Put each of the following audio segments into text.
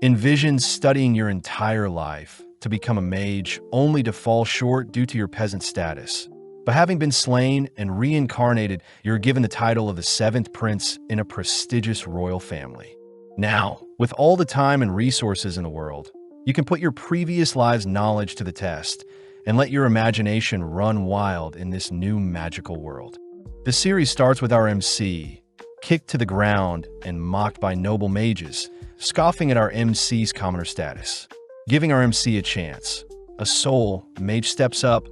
Envision studying your entire life to become a mage only to fall short due to your peasant status. But having been slain and reincarnated, you're given the title of the seventh prince in a prestigious royal family. Now, with all the time and resources in the world, you can put your previous lives' knowledge to the test and let your imagination run wild in this new magical world. The series starts with our MC, kicked to the ground and mocked by noble mages, scoffing at our MC's commoner status. Giving our MC a chance. A soul mage steps up,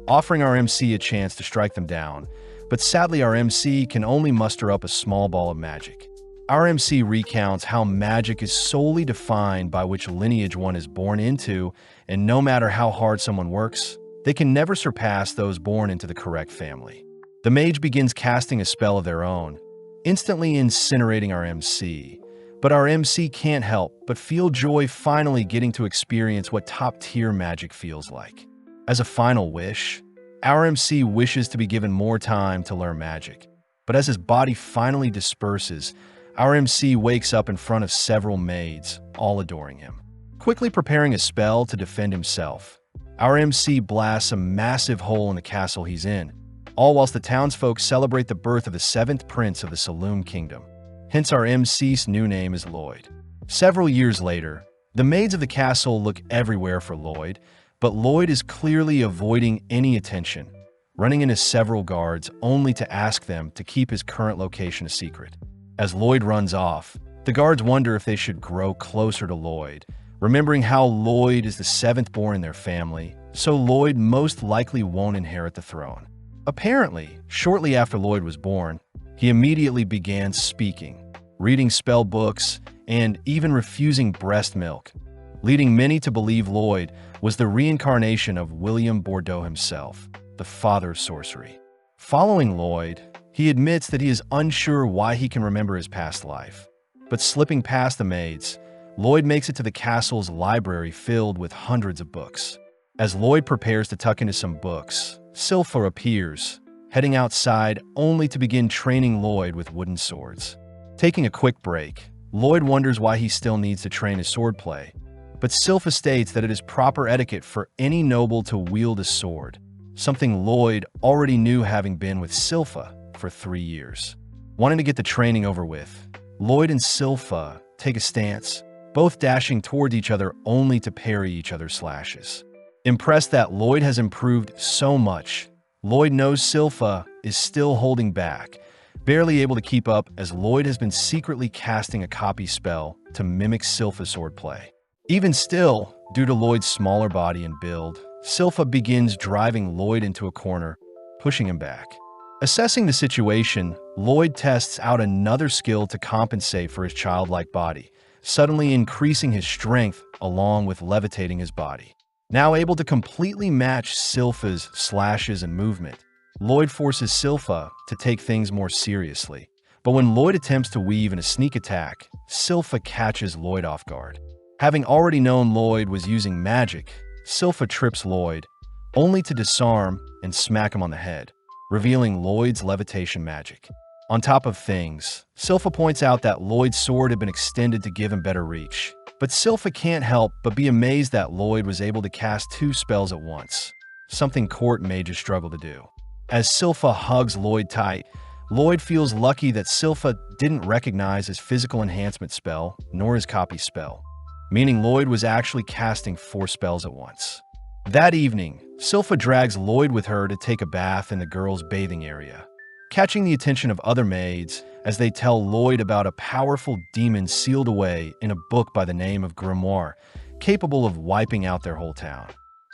offering our MC a chance to strike them down, but sadly our MC can only muster up a small ball of magic. Our MC recounts how magic is solely defined by which lineage one is born into, and no matter how hard someone works, they can never surpass those born into the correct family. The mage begins casting a spell of their own, instantly incinerating our MC. But our MC can't help but feel joy finally getting to experience what top-tier magic feels like. As a final wish, our MC wishes to be given more time to learn magic. But as his body finally disperses, our MC wakes up in front of several maids, all adoring him. Quickly preparing a spell to defend himself, our MC blasts a massive hole in the castle he's in, all whilst the townsfolk celebrate the birth of the seventh prince of the Saloon Kingdom. Hence our MC's new name is Lloyd. Several years later, the maids of the castle look everywhere for Lloyd, but Lloyd is clearly avoiding any attention, running into several guards only to ask them to keep his current location a secret. As Lloyd runs off, the guards wonder if they should grow closer to Lloyd, remembering how Lloyd is the seventh born in their family, so Lloyd most likely won't inherit the throne. Apparently, shortly after Lloyd was born, he immediately began speaking, reading spell books, and even refusing breast milk, leading many to believe Lloyd was the reincarnation of William Bordeaux himself, the father of sorcery. Following Lloyd, he admits that he is unsure why he can remember his past life. But slipping past the maids, Lloyd makes it to the castle's library filled with hundreds of books. As Lloyd prepares to tuck into some books, Sylpha appears, heading outside only to begin training Lloyd with wooden swords. Taking a quick break, Lloyd wonders why he still needs to train his swordplay, but Sylpha states that it is proper etiquette for any noble to wield a sword, something Lloyd already knew having been with Sylpha for 3 years. Wanting to get the training over with, Lloyd and Sylpha take a stance, both dashing towards each other only to parry each other's slashes. Impressed that Lloyd has improved so much, Lloyd knows Sylpha is still holding back, barely able to keep up as Lloyd has been secretly casting a copy spell to mimic Sylpha's swordplay. Even still, due to Lloyd's smaller body and build, Sylpha begins driving Lloyd into a corner, pushing him back. Assessing the situation, Lloyd tests out another skill to compensate for his childlike body, suddenly increasing his strength along with levitating his body. Now able to completely match Sylpha's slashes and movement, Lloyd forces Sylpha to take things more seriously. But when Lloyd attempts to weave in a sneak attack, Sylpha catches Lloyd off guard. Having already known Lloyd was using magic, Sylpha trips Lloyd, only to disarm and smack him on the head, revealing Lloyd's levitation magic. On top of things, Sylpha points out that Lloyd's sword had been extended to give him better reach. But Sylpha can't help but be amazed that Lloyd was able to cast 2 spells at once, something court mages struggle to do. As Sylpha hugs Lloyd tight, Lloyd feels lucky that Sylpha didn't recognize his physical enhancement spell nor his copy spell, meaning Lloyd was actually casting 4 spells at once. That evening, Sylpha drags Lloyd with her to take a bath in the girls' bathing area, catching the attention of other maids as they tell Lloyd about a powerful demon sealed away in a book by the name of Grimoire, capable of wiping out their whole town.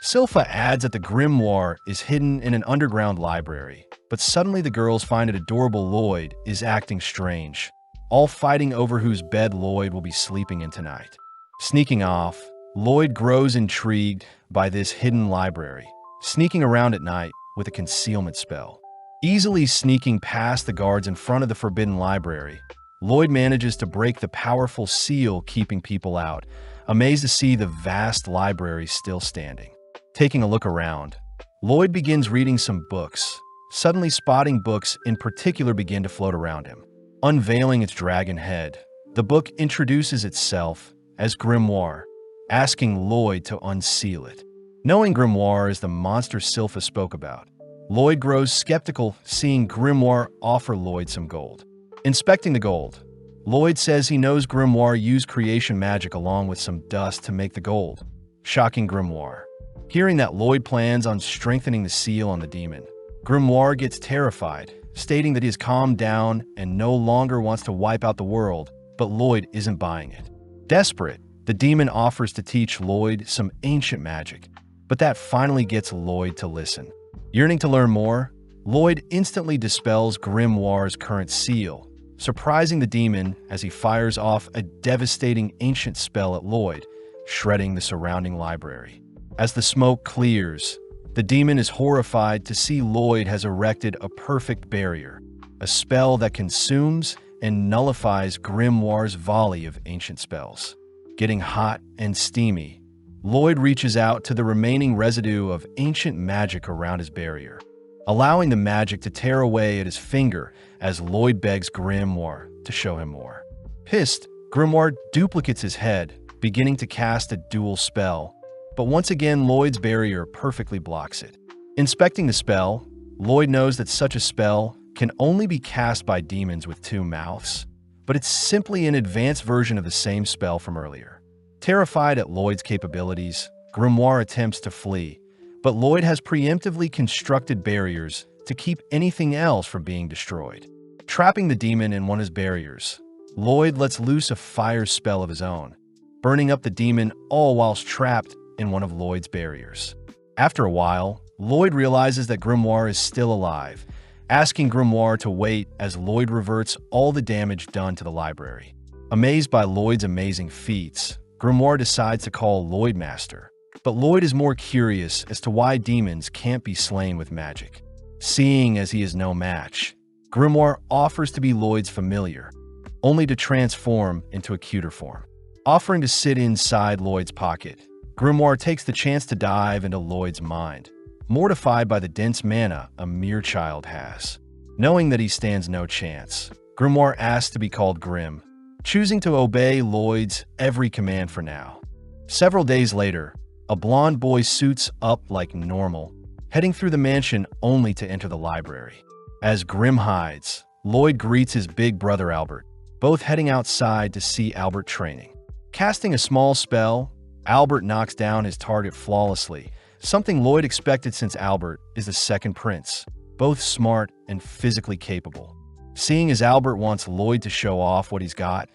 Sylpha adds that the grimoire is hidden in an underground library, but suddenly the girls find it adorable Lloyd is acting strange, all fighting over whose bed Lloyd will be sleeping in tonight. Sneaking off, Lloyd grows intrigued by this hidden library, sneaking around at night with a concealment spell. Easily sneaking past the guards in front of the forbidden library, Lloyd manages to break the powerful seal keeping people out, amazed to see the vast library still standing. Taking a look around, Lloyd begins reading some books, suddenly spotting books in particular begin to float around him. Unveiling its dragon head, the book introduces itself as Grimoire, asking Lloyd to unseal it. Knowing Grimoire is the monster Sylpha spoke about, Lloyd grows skeptical seeing Grimoire offer Lloyd some gold. Inspecting the gold, Lloyd says he knows Grimoire used creation magic along with some dust to make the gold, shocking Grimoire. Hearing that Lloyd plans on strengthening the seal on the demon, Grimoire gets terrified, stating that he has calmed down and no longer wants to wipe out the world, but Lloyd isn't buying it. Desperate, the demon offers to teach Lloyd some ancient magic, but that finally gets Lloyd to listen. Yearning to learn more, Lloyd instantly dispels Grimoire's current seal, surprising the demon as he fires off a devastating ancient spell at Lloyd, shredding the surrounding library. As the smoke clears, the demon is horrified to see Lloyd has erected a perfect barrier, a spell that consumes and nullifies Grimoire's volley of ancient spells. Getting hot and steamy, Lloyd reaches out to the remaining residue of ancient magic around his barrier, allowing the magic to tear away at his finger as Lloyd begs Grimoire to show him more. Pissed, Grimoire duplicates his head, beginning to cast a dual spell, but once again Lloyd's barrier perfectly blocks it. Inspecting the spell, Lloyd knows that such a spell can only be cast by demons with two mouths, but it's simply an advanced version of the same spell from earlier. Terrified at Lloyd's capabilities, Grimoire attempts to flee, but Lloyd has preemptively constructed barriers to keep anything else from being destroyed. Trapping the demon in one of his barriers, Lloyd lets loose a fire spell of his own, burning up the demon all whilst trapped in one of Lloyd's barriers. After a while, Lloyd realizes that Grimoire is still alive, asking Grimoire to wait as Lloyd reverts all the damage done to the library. Amazed by Lloyd's amazing feats, Grimoire decides to call Lloyd Master, but Lloyd is more curious as to why demons can't be slain with magic. Seeing as he is no match, Grimoire offers to be Lloyd's familiar, only to transform into a cuter form. Offering to sit inside Lloyd's pocket, Grimoire takes the chance to dive into Lloyd's mind, mortified by the dense mana a mere child has. Knowing that he stands no chance, Grimoire asks to be called Grim, choosing to obey Lloyd's every command for now. Several days later, a blonde boy suits up like normal, heading through the mansion only to enter the library. As Grim hides, Lloyd greets his big brother Albert, both heading outside to see Albert training. Casting a small spell, Albert knocks down his target flawlessly, something Lloyd expected since Albert is the second prince, both smart and physically capable. Seeing as Albert wants Lloyd to show off what he's got,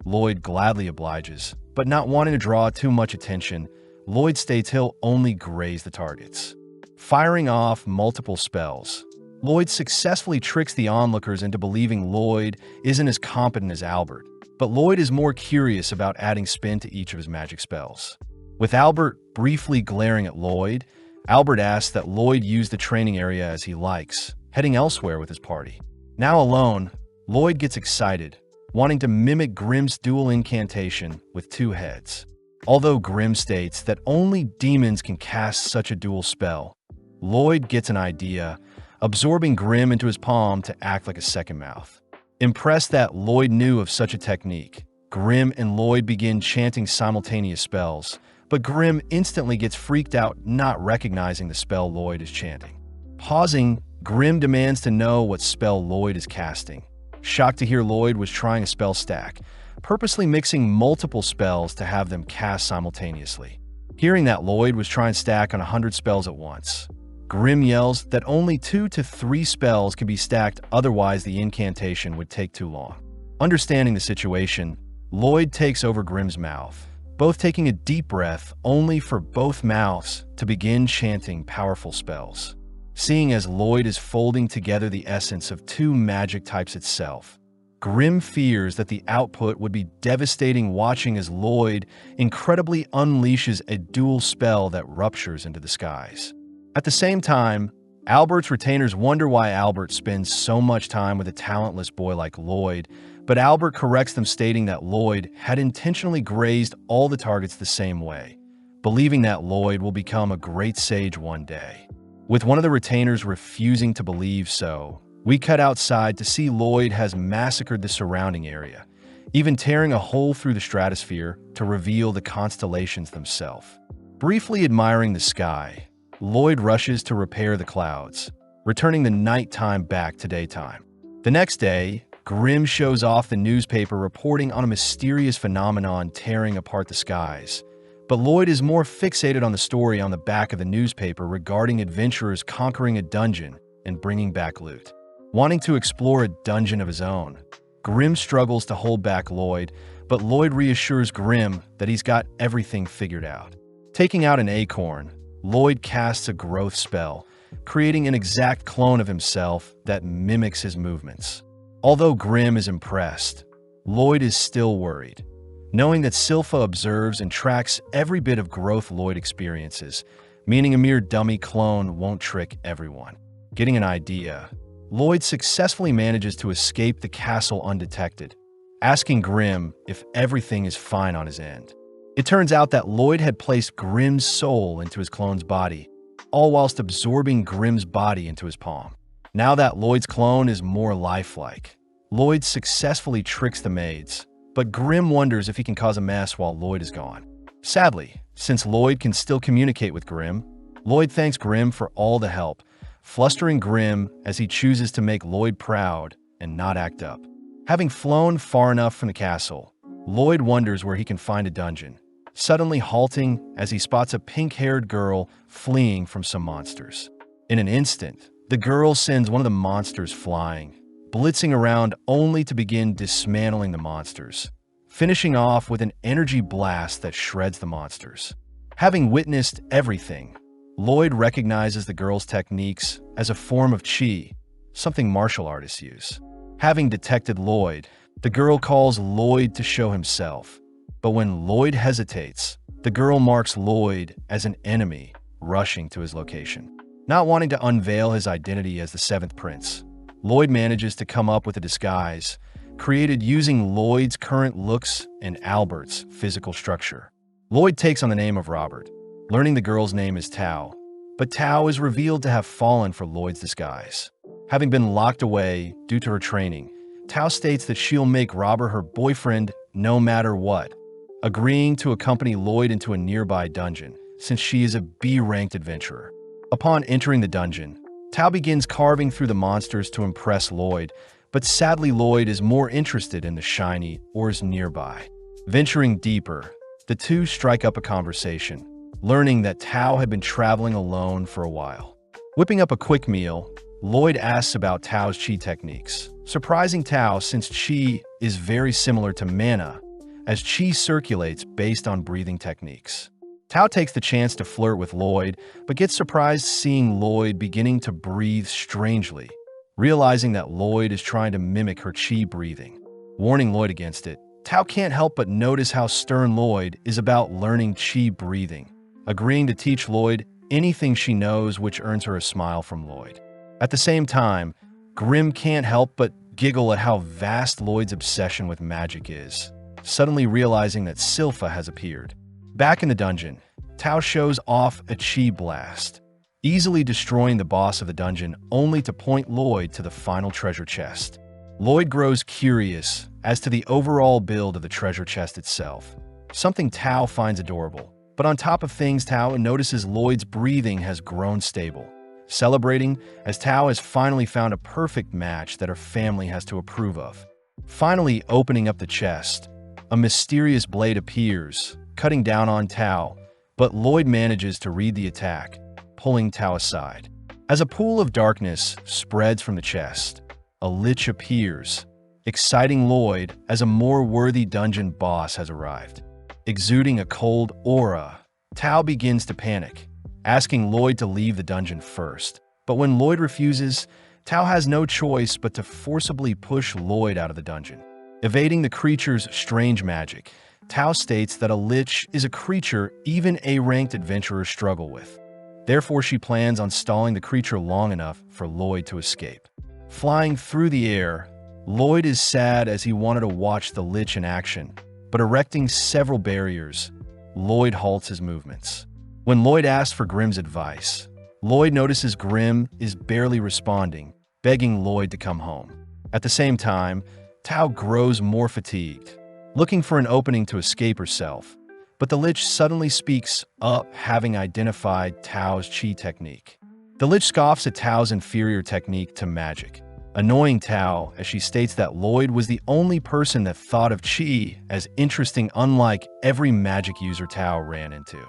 Lloyd gladly obliges, but not wanting to draw too much attention, Lloyd states he'll only graze the targets. Firing off multiple spells, Lloyd successfully tricks the onlookers into believing Lloyd isn't as competent as Albert, but Lloyd is more curious about adding spin to each of his magic spells. With Albert briefly glaring at Lloyd, Albert asks that Lloyd use the training area as he likes, heading elsewhere with his party. Now alone, Lloyd gets excited, wanting to mimic Grim's dual incantation with two heads. Although Grim states that only demons can cast such a dual spell, Lloyd gets an idea, absorbing Grim into his palm to act like a second mouth. Impressed that Lloyd knew of such a technique, Grim and Lloyd begin chanting simultaneous spells, but Grim instantly gets freaked out not recognizing the spell Lloyd is chanting. Pausing, Grim demands to know what spell Lloyd is casting. Shocked to hear Lloyd was trying a spell stack, purposely mixing multiple spells to have them cast simultaneously. Hearing that Lloyd was trying to stack on 100 spells at once, Grim yells that only 2 to 3 spells can be stacked, otherwise the incantation would take too long. Understanding the situation, Lloyd takes over Grim's mouth, both taking a deep breath only for both mouths to begin chanting powerful spells. Seeing as Lloyd is folding together the essence of 2 magic types itself, Grim fears that the output would be devastating, watching as Lloyd incredibly unleashes a dual spell that ruptures into the skies. At the same time, Albert's retainers wonder why Albert spends so much time with a talentless boy like Lloyd, but Albert corrects them, stating that Lloyd had intentionally grazed all the targets the same way, believing that Lloyd will become a great sage one day. With one of the retainers refusing to believe so, we cut outside to see Lloyd has massacred the surrounding area, even tearing a hole through the stratosphere to reveal the constellations themselves. Briefly admiring the sky, Lloyd rushes to repair the clouds, returning the nighttime back to daytime. The next day, Grimm shows off the newspaper reporting on a mysterious phenomenon tearing apart the skies. But Lloyd is more fixated on the story on the back of the newspaper regarding adventurers conquering a dungeon and bringing back loot. Wanting to explore a dungeon of his own, Grimm struggles to hold back Lloyd, but Lloyd reassures Grimm that he's got everything figured out. Taking out an acorn, Lloyd casts a growth spell, creating an exact clone of himself that mimics his movements. Although Grimm is impressed, Lloyd is still worried, knowing that Silpha observes and tracks every bit of growth Lloyd experiences, meaning a mere dummy clone won't trick everyone. Getting an idea, Lloyd successfully manages to escape the castle undetected, asking Grimm if everything is fine on his end. It turns out that Lloyd had placed Grimm's soul into his clone's body, all whilst absorbing Grimm's body into his palm. Now that Lloyd's clone is more lifelike, Lloyd successfully tricks the maids, but Grimm wonders if he can cause a mess while Lloyd is gone. Sadly, since Lloyd can still communicate with Grimm, Lloyd thanks Grimm for all the help, flustering Grimm as he chooses to make Lloyd proud and not act up. Having flown far enough from the castle, Lloyd wonders where he can find a dungeon, suddenly halting as he spots a pink-haired girl fleeing from some monsters. In an instant, the girl sends one of the monsters flying, blitzing around only to begin dismantling the monsters, finishing off with an energy blast that shreds the monsters. Having witnessed everything, Lloyd recognizes the girl's techniques as a form of chi, something martial artists use. Having detected Lloyd, the girl calls Lloyd to show himself, but when Lloyd hesitates, the girl marks Lloyd as an enemy, rushing to his location. Not wanting to unveil his identity as the seventh prince, Lloyd manages to come up with a disguise, created using Lloyd's current looks and Albert's physical structure. Lloyd takes on the name of Robert, learning the girl's name is Tao, but Tao is revealed to have fallen for Lloyd's disguise. Having been locked away due to her training, Tao states that she'll make Robert her boyfriend no matter what, agreeing to accompany Lloyd into a nearby dungeon, since she is a B-ranked adventurer. Upon entering the dungeon, Tao begins carving through the monsters to impress Lloyd, but sadly Lloyd is more interested in the shiny ores nearby. Venturing deeper, the two strike up a conversation, learning that Tao had been traveling alone for a while. Whipping up a quick meal, Lloyd asks about Tao's chi techniques, surprising Tao since chi is very similar to mana, as chi circulates based on breathing techniques. Tao takes the chance to flirt with Lloyd, but gets surprised seeing Lloyd beginning to breathe strangely, realizing that Lloyd is trying to mimic her chi breathing. Warning Lloyd against it, Tao can't help but notice how stern Lloyd is about learning chi breathing, agreeing to teach Lloyd anything she knows, which earns her a smile from Lloyd. At the same time, Grimm can't help but giggle at how vast Lloyd's obsession with magic is, suddenly realizing that Silpha has appeared. Back in the dungeon, Tao shows off a chi blast, easily destroying the boss of the dungeon only to point Lloyd to the final treasure chest. Lloyd grows curious as to the overall build of the treasure chest itself, something Tao finds adorable. But on top of things, Tao notices Lloyd's breathing has grown stable, celebrating as Tao has finally found a perfect match that her family has to approve of. Finally opening up the chest, a mysterious blade appears, cutting down on Tao, but Lloyd manages to read the attack, pulling Tao aside. As a pool of darkness spreads from the chest, a lich appears, exciting Lloyd as a more worthy dungeon boss has arrived. Exuding a cold aura, Tao begins to panic, asking Lloyd to leave the dungeon first. But when Lloyd refuses, Tao has no choice but to forcibly push Lloyd out of the dungeon. Evading the creature's strange magic, Tao states that a lich is a creature even A-ranked adventurers struggle with. Therefore, she plans on stalling the creature long enough for Lloyd to escape. Flying through the air, Lloyd is sad as he wanted to watch the lich in action, but erecting several barriers, Lloyd halts his movements. When Lloyd asks for Grimm's advice, Lloyd notices Grimm is barely responding, begging Lloyd to come home. At the same time, Tao grows more fatigued, looking for an opening to escape herself. But the Lich suddenly speaks up, having identified Tao's Qi technique. The Lich scoffs at Tao's inferior technique to magic, annoying Tao as she states that Lloyd was the only person that thought of Qi as interesting, unlike every magic user Tao ran into.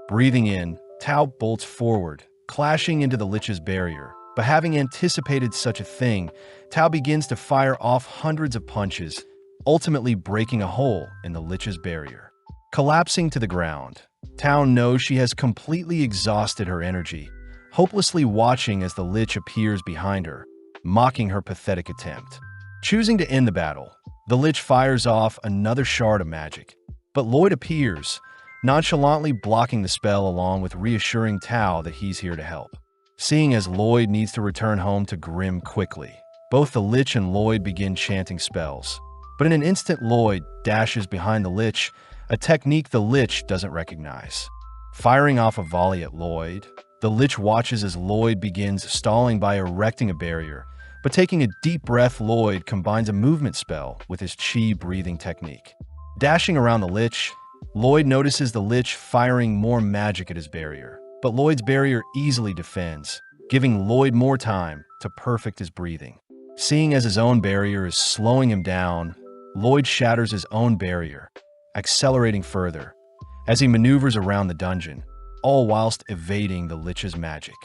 Breathing in, Tao bolts forward, clashing into the Lich's barrier. But having anticipated such a thing, Tao begins to fire off hundreds of punches, ultimately breaking a hole in the Lich's barrier. Collapsing to the ground, Tao knows she has completely exhausted her energy, hopelessly watching as the Lich appears behind her, mocking her pathetic attempt. Choosing to end the battle, the Lich fires off another shard of magic. But Lloyd appears, nonchalantly blocking the spell along with reassuring Tao that he's here to help. Seeing as Lloyd needs to return home to Grim quickly, both the Lich and Lloyd begin chanting spells. But in an instant, Lloyd dashes behind the Lich, a technique the Lich doesn't recognize. Firing off a volley at Lloyd, the Lich watches as Lloyd begins stalling by erecting a barrier. But taking a deep breath, Lloyd combines a movement spell with his Qi breathing technique. Dashing around the Lich, Lloyd notices the Lich firing more magic at his barrier. But Lloyd's barrier easily defends, giving Lloyd more time to perfect his breathing. Seeing as his own barrier is slowing him down, Lloyd shatters his own barrier, accelerating further as he maneuvers around the dungeon, all whilst evading the Lich's magic.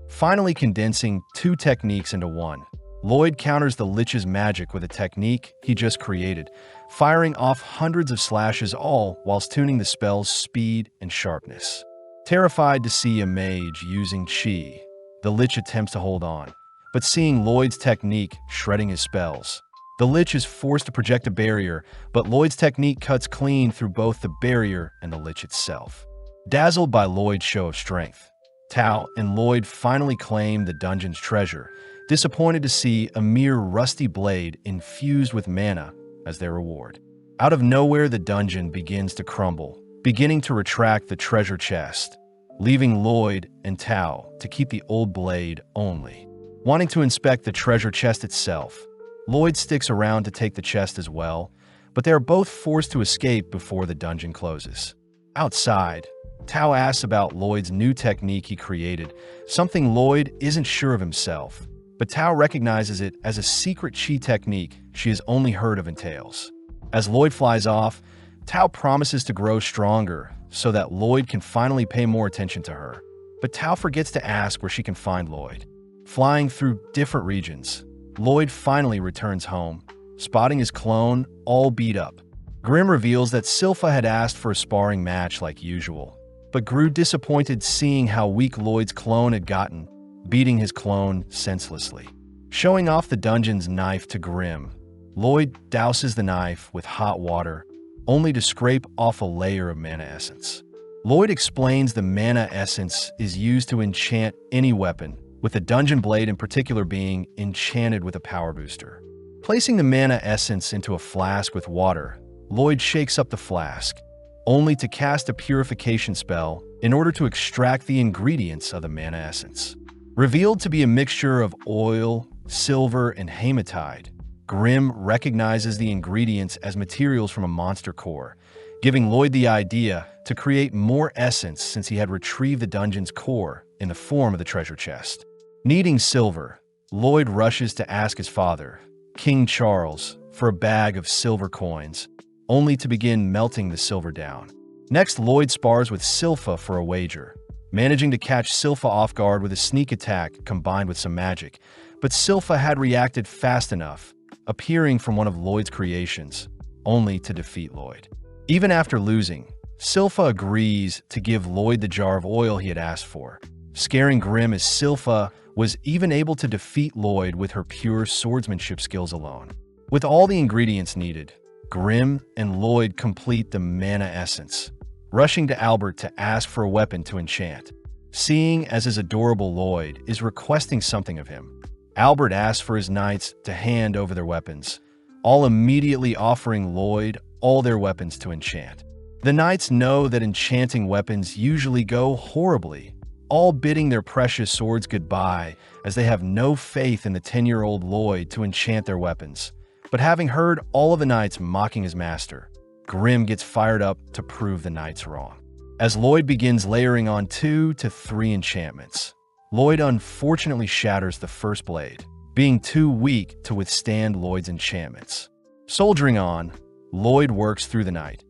Finally condensing two techniques into one, Lloyd counters the Lich's magic with a technique he just created, firing off hundreds of slashes, all whilst tuning the spell's speed and sharpness. Terrified to see a mage using Qi, the Lich attempts to hold on, but seeing Lloyd's technique shredding his spells, the Lich is forced to project a barrier, but Lloyd's technique cuts clean through both the barrier and the Lich itself. Dazzled by Lloyd's show of strength, Tao and Lloyd finally claim the dungeon's treasure, disappointed to see a mere rusty blade infused with mana as their reward. Out of nowhere, the dungeon begins to crumble, beginning to retract the treasure chest, leaving Lloyd and Tao to keep the old blade only. Wanting to inspect the treasure chest itself, Lloyd sticks around to take the chest as well, but they are both forced to escape before the dungeon closes. Outside, Tao asks about Lloyd's new technique he created, something Lloyd isn't sure of himself, but Tao recognizes it as a secret Qi technique she has only heard of in tales. As Lloyd flies off, Tao promises to grow stronger so that Lloyd can finally pay more attention to her. But Tao forgets to ask where she can find Lloyd. Flying through different regions, Lloyd finally returns home, spotting his clone all beat up. Grim reveals that Silpha had asked for a sparring match like usual, but grew disappointed seeing how weak Lloyd's clone had gotten, beating his clone senselessly. Showing off the dungeon's knife to Grim, Lloyd douses the knife with hot water, only to scrape off a layer of mana essence. Lloyd explains the mana essence is used to enchant any weapon, with the dungeon blade in particular being enchanted with a power booster. Placing the mana essence into a flask with water, Lloyd shakes up the flask, only to cast a purification spell in order to extract the ingredients of the mana essence. Revealed to be a mixture of oil, silver, and hematite, Grim recognizes the ingredients as materials from a monster core, giving Lloyd the idea to create more essence since he had retrieved the dungeon's core in the form of the treasure chest. Needing silver, Lloyd rushes to ask his father, King Charles, for a bag of silver coins, only to begin melting the silver down. Next, Lloyd spars with Silpha for a wager, managing to catch Silpha off guard with a sneak attack combined with some magic, but Silpha had reacted fast enough, appearing from one of Lloyd's creations, only to defeat Lloyd. Even after losing, Silpha agrees to give Lloyd the jar of oil he had asked for, scaring Grim as Silpha was even able to defeat Lloyd with her pure swordsmanship skills alone. With all the ingredients needed, Grim and Lloyd complete the mana essence, rushing to Albert to ask for a weapon to enchant. Seeing as his adorable Lloyd is requesting something of him, Albert asks for his knights to hand over their weapons, all immediately offering Lloyd all their weapons to enchant. The knights know that enchanting weapons usually go horribly, all bidding their precious swords goodbye as they have no faith in the 10-year-old Lloyd to enchant their weapons. But having heard all of the knights mocking his master, Grim gets fired up to prove the knights wrong. As Lloyd begins layering on 2 to 3 enchantments, Lloyd unfortunately shatters the first blade, being too weak to withstand Lloyd's enchantments. Soldiering on, Lloyd works through the night,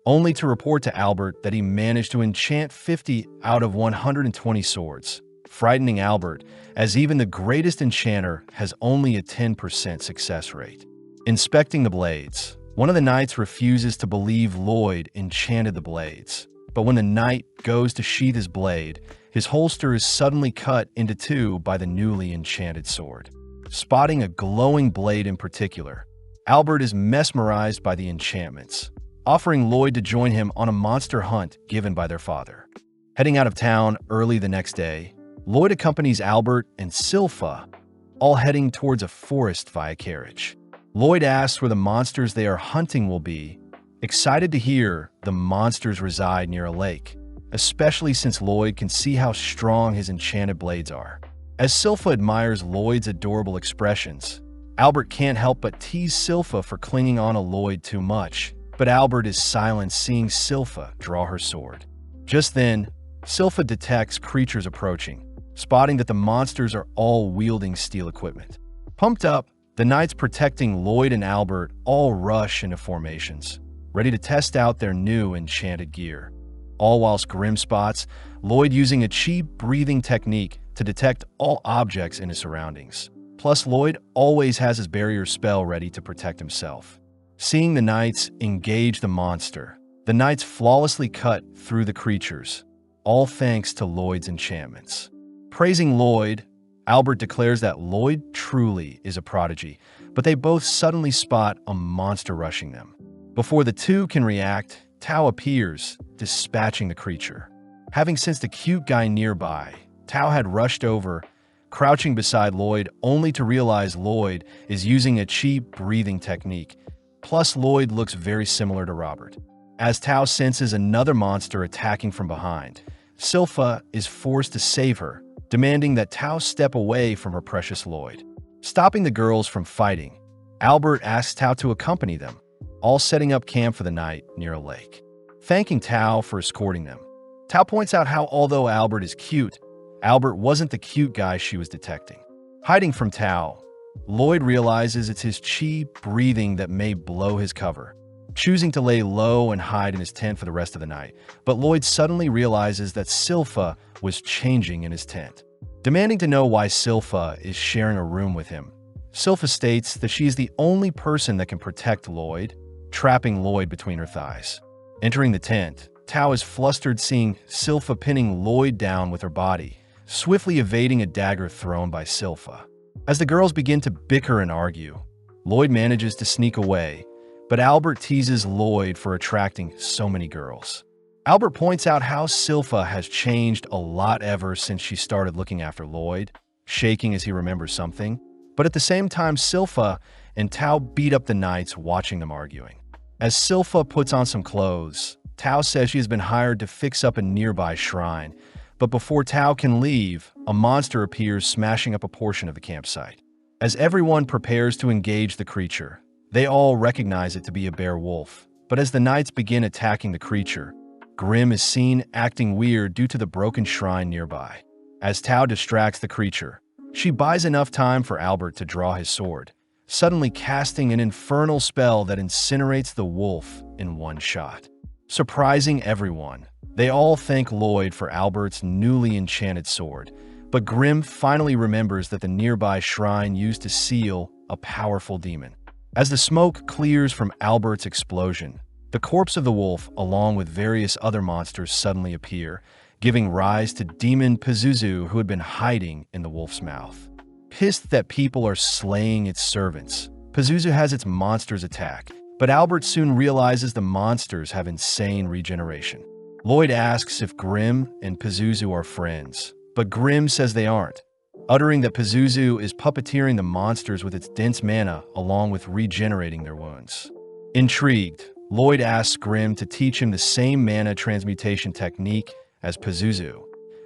only to report to Albert that he managed to enchant 50 out of 120 swords, frightening Albert, as even the greatest enchanter has only a 10% success rate. Inspecting the blades, one of the knights refuses to believe Lloyd enchanted the blades, but when the knight goes to sheath his blade, his holster is suddenly cut into 2 by the newly enchanted sword. Spotting a glowing blade in particular, Albert is mesmerized by the enchantments, offering Lloyd to join him on a monster hunt given by their father. Heading out of town early the next day, Lloyd accompanies Albert and Silpha, all heading towards a forest via carriage. Lloyd asks where the monsters they are hunting will be, excited to hear the monsters reside near a lake, especially since Lloyd can see how strong his enchanted blades are. As Silpha admires Lloyd's adorable expressions, Albert can't help but tease Silpha for clinging on to Lloyd too much, but Albert is silent seeing Silpha draw her sword. Just then, Silpha detects creatures approaching, spotting that the monsters are all wielding steel equipment. Pumped up, the knights protecting Lloyd and Albert all rush into formations, ready to test out their new enchanted gear. All whilst Grim spots Lloyd using a chi breathing technique to detect all objects in his surroundings. Plus, Lloyd always has his barrier spell ready to protect himself. Seeing the knights engage the monster, the knights flawlessly cut through the creatures, all thanks to Lloyd's enchantments. Praising Lloyd, Albert declares that Lloyd truly is a prodigy, but they both suddenly spot a monster rushing them. Before the two can react, Tao appears, dispatching the creature. Having sensed a cute guy nearby, Tao had rushed over, crouching beside Lloyd only to realize Lloyd is using a chi breathing technique. Plus, Lloyd looks very similar to Robert. As Tao senses another monster attacking from behind, Silpha is forced to save her, demanding that Tao step away from her precious Lloyd. Stopping the girls from fighting, Albert asks Tao to accompany them, all setting up camp for the night near a lake. Thanking Tao for escorting them, Tao points out how although Albert is cute, Albert wasn't the cute guy she was detecting. Hiding from Tao, Lloyd realizes it's his chi breathing that may blow his cover, choosing to lay low and hide in his tent for the rest of the night. But Lloyd suddenly realizes that Silpha was changing in his tent. Demanding to know why Silpha is sharing a room with him, Silpha states that she is the only person that can protect Lloyd, trapping Lloyd between her thighs. Entering the tent, Tao is flustered seeing Silpha pinning Lloyd down with her body, swiftly evading a dagger thrown by Silpha. As the girls begin to bicker and argue, Lloyd manages to sneak away, but Albert teases Lloyd for attracting so many girls. Albert points out how Silpha has changed a lot ever since she started looking after Lloyd, shaking as he remembers something. But at the same time, Silpha and Tao beat up the knights watching them arguing. As Silpha puts on some clothes, Tao says she has been hired to fix up a nearby shrine, but before Tao can leave, a monster appears smashing up a portion of the campsite. As everyone prepares to engage the creature, they all recognize it to be a bear wolf, but as the knights begin attacking the creature, Grim is seen acting weird due to the broken shrine nearby. As Tao distracts the creature, she buys enough time for Albert to draw his sword, suddenly casting an infernal spell that incinerates the wolf in one shot. Surprising everyone, they all thank Lloyd for Albert's newly enchanted sword, but Grim finally remembers that the nearby shrine used to seal a powerful demon. As the smoke clears from Albert's explosion, the corpse of the wolf, along with various other monsters, suddenly appear, giving rise to Demon Pazuzu, who had been hiding in the wolf's mouth. Pissed that people are slaying its servants, Pazuzu has its monsters attack, but Albert soon realizes the monsters have insane regeneration. Lloyd asks if Grim and Pazuzu are friends, but Grim says they aren't, uttering that Pazuzu is puppeteering the monsters with its dense mana along with regenerating their wounds. Intrigued, Lloyd asks Grim to teach him the same mana transmutation technique as Pazuzu,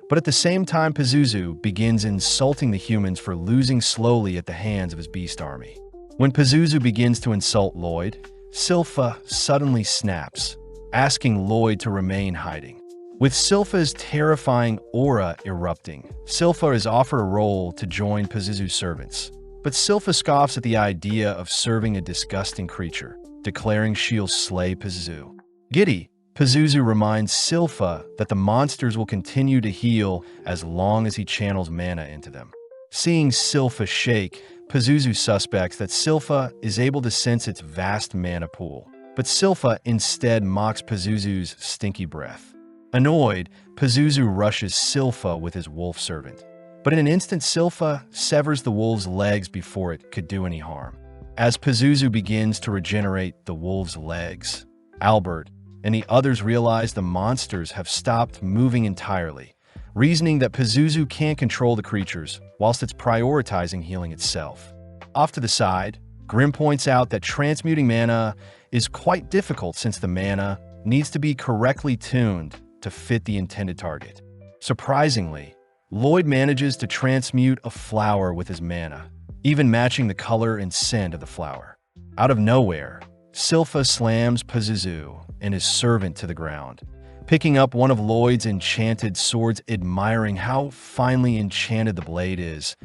but at the same time Pazuzu begins insulting the humans for losing slowly at the hands of his beast army. When Pazuzu begins to insult Lloyd, Silpha suddenly snaps, asking Lloyd to remain hiding. With Silpha's terrifying aura erupting, Silpha is offered a role to join Pazuzu's servants. But Silpha scoffs at the idea of serving a disgusting creature, declaring she'll slay Pazuzu. Giddy, Pazuzu reminds Silpha that the monsters will continue to heal as long as he channels mana into them. Seeing Silpha shake, Pazuzu suspects that Silpha is able to sense its vast mana pool, but Silpha instead mocks Pazuzu's stinky breath. Annoyed, Pazuzu rushes Silpha with his wolf servant. But in an instant, Silpha severs the wolf's legs before it could do any harm. As Pazuzu begins to regenerate the wolf's legs, Albert and the others realize the monsters have stopped moving entirely, reasoning that Pazuzu can't control the creatures whilst it's prioritizing healing itself. Off to the side, Grim points out that transmuting mana is quite difficult since the mana needs to be correctly tuned to fit the intended target. Surprisingly, Lloyd manages to transmute a flower with his mana, even matching the color and scent of the flower. Out of nowhere, Silpha slams Pazuzu and his servant to the ground, picking up one of Lloyd's enchanted swords, admiring how finely enchanted the blade is,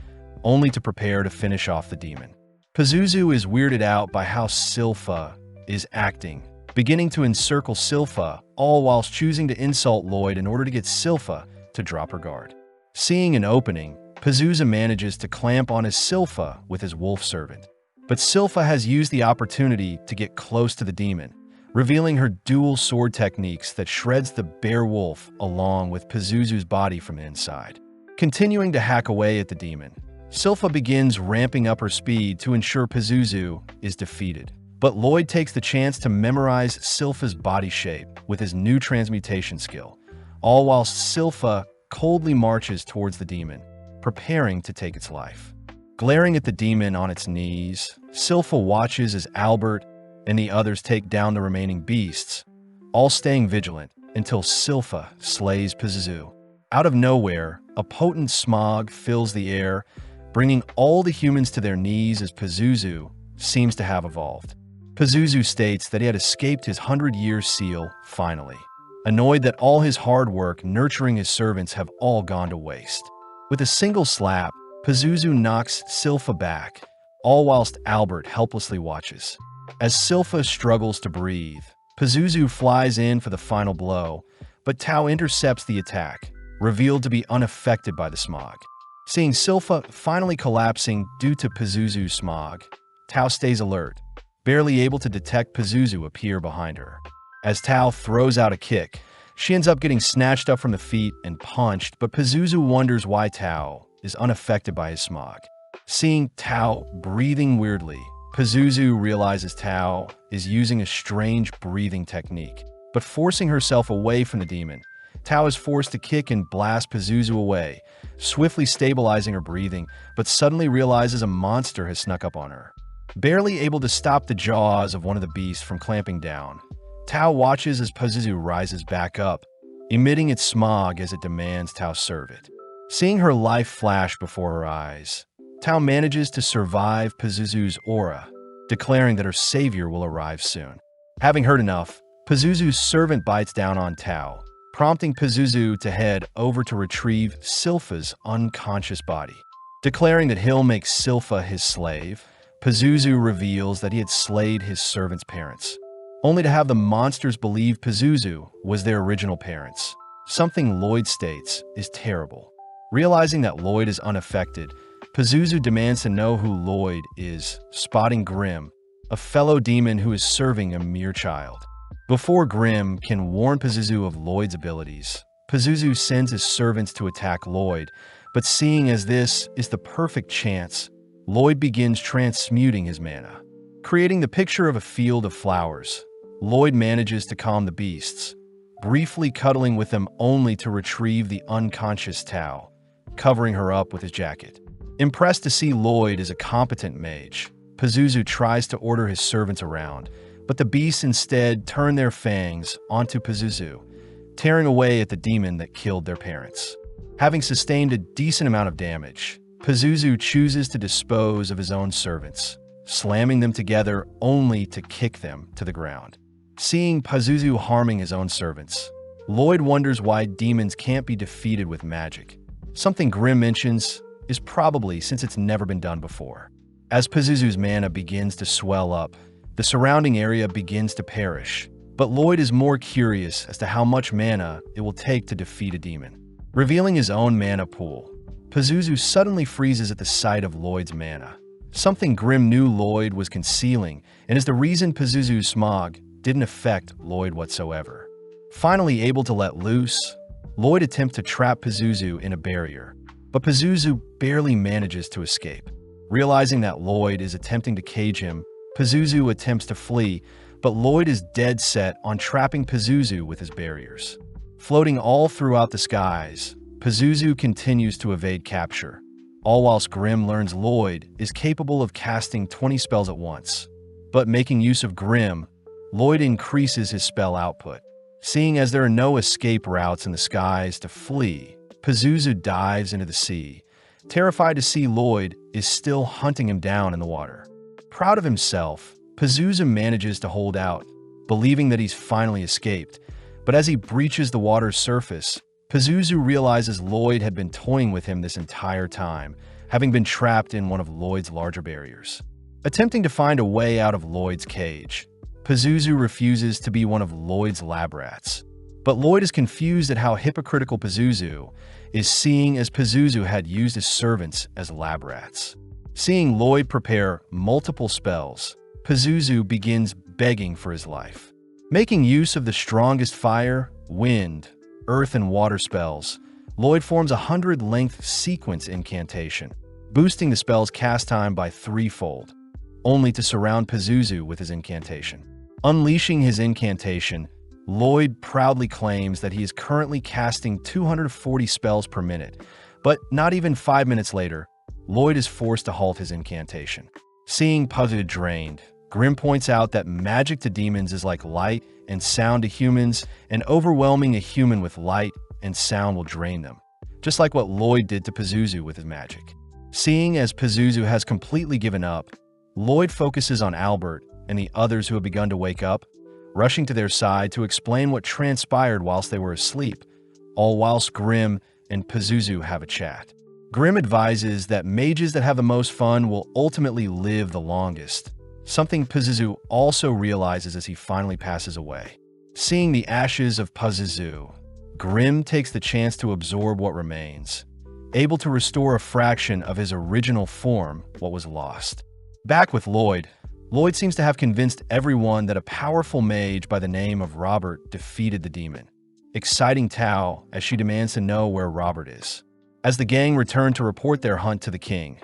only to prepare to finish off the demon. Pazuzu is weirded out by how Silpha is acting, beginning to encircle Silpha, all whilst choosing to insult Lloyd in order to get Silpha to drop her guard. Seeing an opening, Pazuzu manages to clamp on his Silpha with his wolf servant. But Silpha has used the opportunity to get close to the demon, revealing her dual sword techniques that shreds the bear wolf along with Pazuzu's body from the inside. Continuing to hack away at the demon, Silpha begins ramping up her speed to ensure Pazuzu is defeated. But Lloyd takes the chance to memorize Silpha's body shape with his new transmutation skill, all whilst Silpha coldly marches towards the demon, preparing to take its life. Glaring at the demon on its knees, Silpha watches as Albert and the others take down the remaining beasts, all staying vigilant until Silpha slays Pazuzu. Out of nowhere, a potent smog fills the air, bringing all the humans to their knees as Pazuzu seems to have evolved. Pazuzu states that he had escaped his 100-year seal finally, annoyed that all his hard work nurturing his servants have all gone to waste. With a single slap, Pazuzu knocks Silpha back, all whilst Albert helplessly watches. As Silpha struggles to breathe, Pazuzu flies in for the final blow, but Tao intercepts the attack, revealed to be unaffected by the smog. Seeing Silpha finally collapsing due to Pazuzu's smog, Tao stays alert, barely able to detect Pazuzu appear behind her. As Tao throws out a kick, she ends up getting snatched up from the feet and punched, but Pazuzu wonders why Tao is unaffected by his smog. Seeing Tao breathing weirdly, Pazuzu realizes Tao is using a strange breathing technique, but forcing herself away from the demon, Tao is forced to kick and blast Pazuzu away, swiftly stabilizing her breathing, but suddenly realizes a monster has snuck up on her. Barely able to stop the jaws of one of the beasts from clamping down, Tao watches as Pazuzu rises back up, emitting its smog as it demands Tao serve it. Seeing her life flash before her eyes, Tao manages to survive Pazuzu's aura, declaring that her savior will arrive soon. Having heard enough, Pazuzu's servant bites down on Tao, prompting Pazuzu to head over to retrieve Silpha's unconscious body. Declaring that he'll make Silpha his slave, Pazuzu reveals that he had slayed his servant's parents, only to have the monsters believe Pazuzu was their original parents, something Lloyd states is terrible. Realizing that Lloyd is unaffected, Pazuzu demands to know who Lloyd is, spotting Grim, a fellow demon who is serving a mere child. Before Grim can warn Pazuzu of Lloyd's abilities, Pazuzu sends his servants to attack Lloyd, but seeing as this is the perfect chance, Lloyd begins transmuting his mana. Creating the picture of a field of flowers, Lloyd manages to calm the beasts, briefly cuddling with them only to retrieve the unconscious Tao, covering her up with his jacket. Impressed to see Lloyd as a competent mage, Pazuzu tries to order his servants around, but the beasts instead turn their fangs onto Pazuzu, tearing away at the demon that killed their parents. Having sustained a decent amount of damage, Pazuzu chooses to dispose of his own servants, slamming them together only to kick them to the ground. Seeing Pazuzu harming his own servants, Lloyd wonders why demons can't be defeated with magic. Something Grimm mentions is probably since it's never been done before. As Pazuzu's mana begins to swell up, the surrounding area begins to perish, but Lloyd is more curious as to how much mana it will take to defeat a demon. Revealing his own mana pool, Pazuzu suddenly freezes at the sight of Lloyd's mana. Something Grimm knew Lloyd was concealing, and is the reason Pazuzu's smog didn't affect Lloyd whatsoever. Finally able to let loose, Lloyd attempts to trap Pazuzu in a barrier, but Pazuzu barely manages to escape. Realizing that Lloyd is attempting to cage him, Pazuzu attempts to flee, but Lloyd is dead set on trapping Pazuzu with his barriers. Floating all throughout the skies, Pazuzu continues to evade capture, all whilst Grimm learns Lloyd is capable of casting 20 spells at once. But making use of Grimm, Lloyd increases his spell output. Seeing as there are no escape routes in the skies to flee, Pazuzu dives into the sea, terrified to see Lloyd is still hunting him down in the water. Proud of himself, Pazuzu manages to hold out, believing that he's finally escaped. But as he breaches the water's surface, Pazuzu realizes Lloyd had been toying with him this entire time, having been trapped in one of Lloyd's larger barriers. Attempting to find a way out of Lloyd's cage, Pazuzu refuses to be one of Lloyd's lab rats. But Lloyd is confused at how hypocritical Pazuzu is, seeing as Pazuzu had used his servants as lab rats. Seeing Lloyd prepare multiple spells, Pazuzu begins begging for his life. Making use of the strongest fire, wind, earth, and water spells, Lloyd forms a 100-length sequence incantation, boosting the spell's cast time by threefold, only to surround Pazuzu with his incantation. Unleashing his incantation, Lloyd proudly claims that he is currently casting 240 spells per minute, but not even 5 minutes later, Lloyd is forced to halt his incantation. Seeing Pazuzu drained, Grimm points out that magic to demons is like light and sound to humans, and overwhelming a human with light and sound will drain them, just like what Lloyd did to Pazuzu with his magic. Seeing as Pazuzu has completely given up, Lloyd focuses on Albert and the others who have begun to wake up, rushing to their side to explain what transpired whilst they were asleep, all whilst Grimm and Pazuzu have a chat. Grimm advises that mages that have the most fun will ultimately live the longest, something Pazuzu also realizes as he finally passes away. Seeing the ashes of Pazuzu, Grimm takes the chance to absorb what remains, able to restore a fraction of his original form, what was lost. Back with Lloyd, Lloyd seems to have convinced everyone that a powerful mage by the name of Robert defeated the demon, exciting Tao as she demands to know where Robert is. As the gang return to report their hunt to the king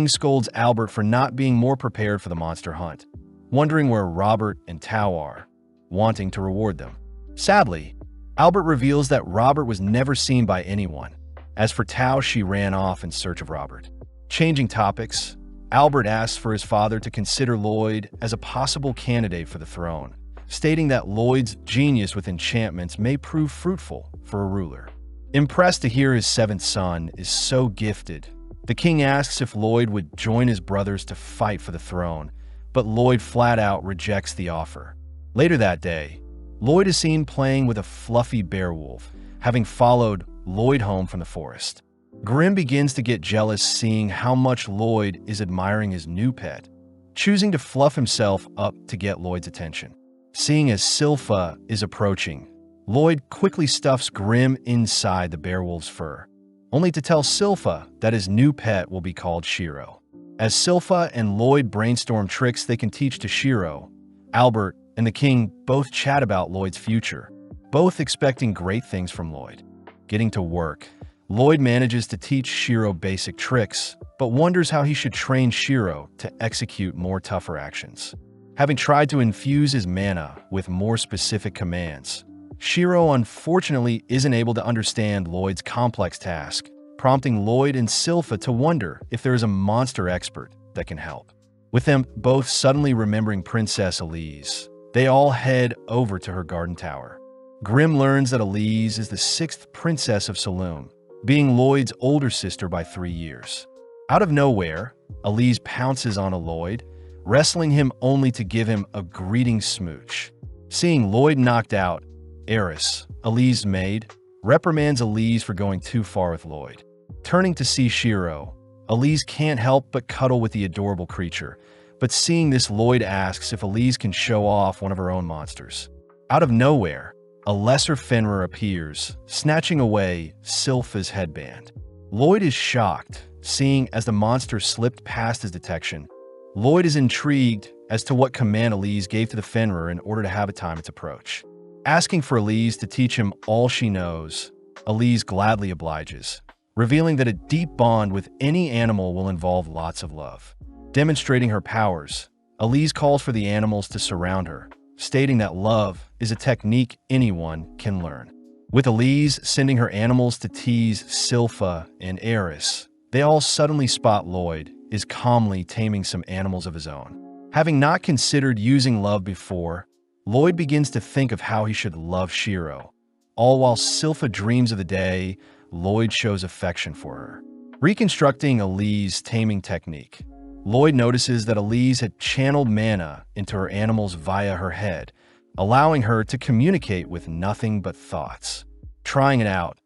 scolds Albert for not being more prepared for the monster hunt, wondering where Robert and Tao are, wanting to reward them. Sadly, Albert reveals that Robert was never seen by anyone. As for Tao, she ran off in search of Robert. Changing topics, Albert asks for his father to consider Lloyd as a possible candidate for the throne, stating that Lloyd's genius with enchantments may prove fruitful for a ruler. Impressed to hear his seventh son is so gifted, the king asks if Lloyd would join his brothers to fight for the throne, but Lloyd flat out rejects the offer. Later that day, Lloyd is seen playing with a fluffy beowulf, having followed Lloyd home from the forest. Grimm begins to get jealous seeing how much Lloyd is admiring his new pet, choosing to fluff himself up to get Lloyd's attention. Seeing as Silpha is approaching, Lloyd quickly stuffs Grimm inside the beowulf's fur, only to tell Silpha that his new pet will be called Shiro. As Silpha and Lloyd brainstorm tricks they can teach to Shiro, Albert and the king both chat about Lloyd's future, both expecting great things from Lloyd. Getting to work, Lloyd manages to teach Shiro basic tricks, but wonders how he should train Shiro to execute more tougher actions. Having tried to infuse his mana with more specific commands, Shiro unfortunately isn't able to understand Lloyd's complex task, prompting Lloyd and Silpha to wonder if there is a monster expert that can help. With them both suddenly remembering Princess Elise, they all head over to her garden tower. Grimm learns that Elise is the 6th princess of Saloon, being Lloyd's older sister by 3 years. Out of nowhere, Elise pounces on Lloyd, wrestling him only to give him a greeting smooch. Seeing Lloyd knocked out, Eris, Elise' maid, reprimands Elise for going too far with Lloyd. Turning to see Shiro, Elise can't help but cuddle with the adorable creature, but seeing this, Lloyd asks if Elise can show off one of her own monsters. Out of nowhere, a lesser Fenrir appears, snatching away Sylpha's headband. Lloyd is shocked, seeing as the monster slipped past his detection. Lloyd is intrigued as to what command Elise gave to the Fenrir in order to have it time its approach. Asking for Elise to teach him all she knows, Elise gladly obliges, revealing that a deep bond with any animal will involve lots of love. Demonstrating her powers, Elise calls for the animals to surround her, stating that love is a technique anyone can learn. With Elise sending her animals to tease Sylpha and Eris, they all suddenly spot Lloyd is calmly taming some animals of his own. Having not considered using love before, Lloyd begins to think of how he should love Shiro. All while Sylpha dreams of the day Lloyd shows affection for her. Reconstructing Elise's taming technique, Lloyd notices that Elise had channeled mana into her animals via her head, allowing her to communicate with nothing but thoughts. Trying it out,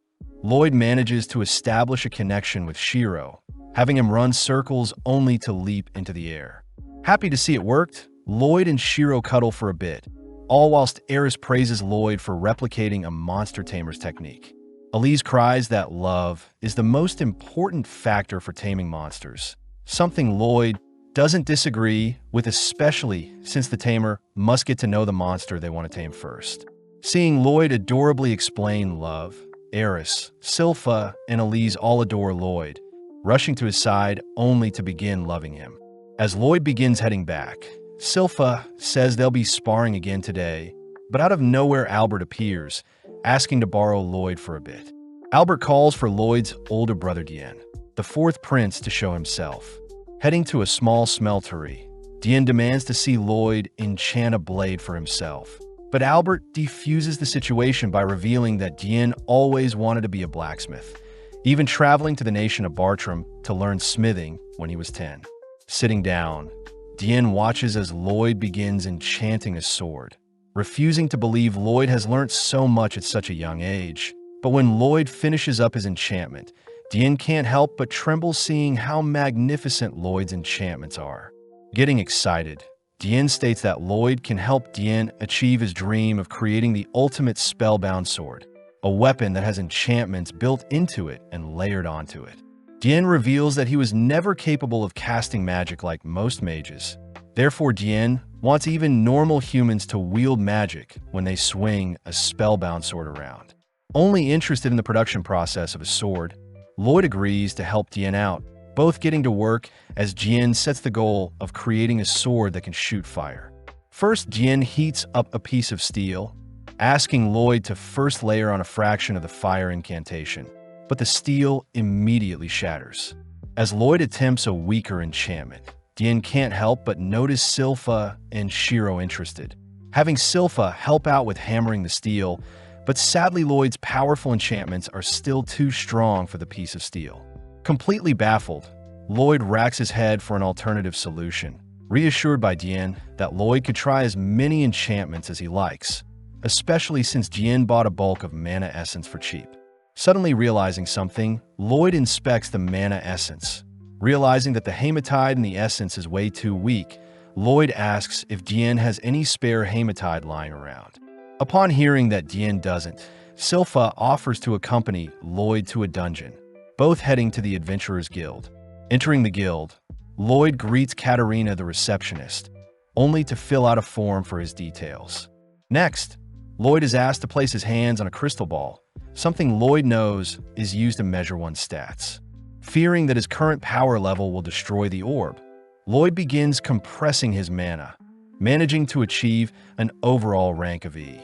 Lloyd manages to establish a connection with Shiro, having him run circles only to leap into the air. Happy to see it worked, Lloyd and Shiro cuddle for a bit, all whilst Eris praises Lloyd for replicating a monster tamer's technique. Elise cries that love is the most important factor for taming monsters, something Lloyd doesn't disagree with, especially since the tamer must get to know the monster they want to tame first. Seeing Lloyd adorably explain love, Eris, Sylpha, and Elise all adore Lloyd, rushing to his side only to begin loving him. As Lloyd begins heading back, Sylpha says they'll be sparring again today, but out of nowhere Albert appears, asking to borrow Lloyd for a bit. Albert calls for Lloyd's older brother Dien, the fourth prince, to show himself. Heading to a small smeltery, Dien demands to see Lloyd enchant a blade for himself. But Albert defuses the situation by revealing that Dien always wanted to be a blacksmith, even traveling to the nation of Bartram to learn smithing when he was 10. Sitting down, Dien watches as Lloyd begins enchanting a sword, refusing to believe Lloyd has learnt so much at such a young age. But when Lloyd finishes up his enchantment, Dien can't help but tremble seeing how magnificent Lloyd's enchantments are. Getting excited, Dien states that Lloyd can help Dien achieve his dream of creating the ultimate spellbound sword, a weapon that has enchantments built into it and layered onto it. Dien reveals that he was never capable of casting magic like most mages. Therefore, Dien wants even normal humans to wield magic when they swing a spellbound sword around. Only interested in the production process of a sword, Lloyd agrees to help Dien out, both getting to work as Dien sets the goal of creating a sword that can shoot fire. First, Dien heats up a piece of steel, asking Lloyd to first layer on a fraction of the fire incantation, but the steel immediately shatters. As Lloyd attempts a weaker enchantment, Dien can't help but notice Sylpha and Shiro interested, having Sylpha help out with hammering the steel, but sadly Lloyd's powerful enchantments are still too strong for the piece of steel. Completely baffled, Lloyd racks his head for an alternative solution, reassured by Dien that Lloyd could try as many enchantments as he likes, especially since Dien bought a bulk of mana essence for cheap. Suddenly realizing something, Lloyd inspects the mana essence. Realizing that the hematide in the essence is way too weak, Lloyd asks if Dien has any spare hematide lying around. Upon hearing that Dien doesn't, Sylpha offers to accompany Lloyd to a dungeon, both heading to the Adventurers Guild. Entering the guild, Lloyd greets Katarina the receptionist, only to fill out a form for his details. Next, Lloyd is asked to place his hands on a crystal ball, something Lloyd knows is used to measure one's stats. Fearing that his current power level will destroy the orb, Lloyd begins compressing his mana, managing to achieve an overall rank of E.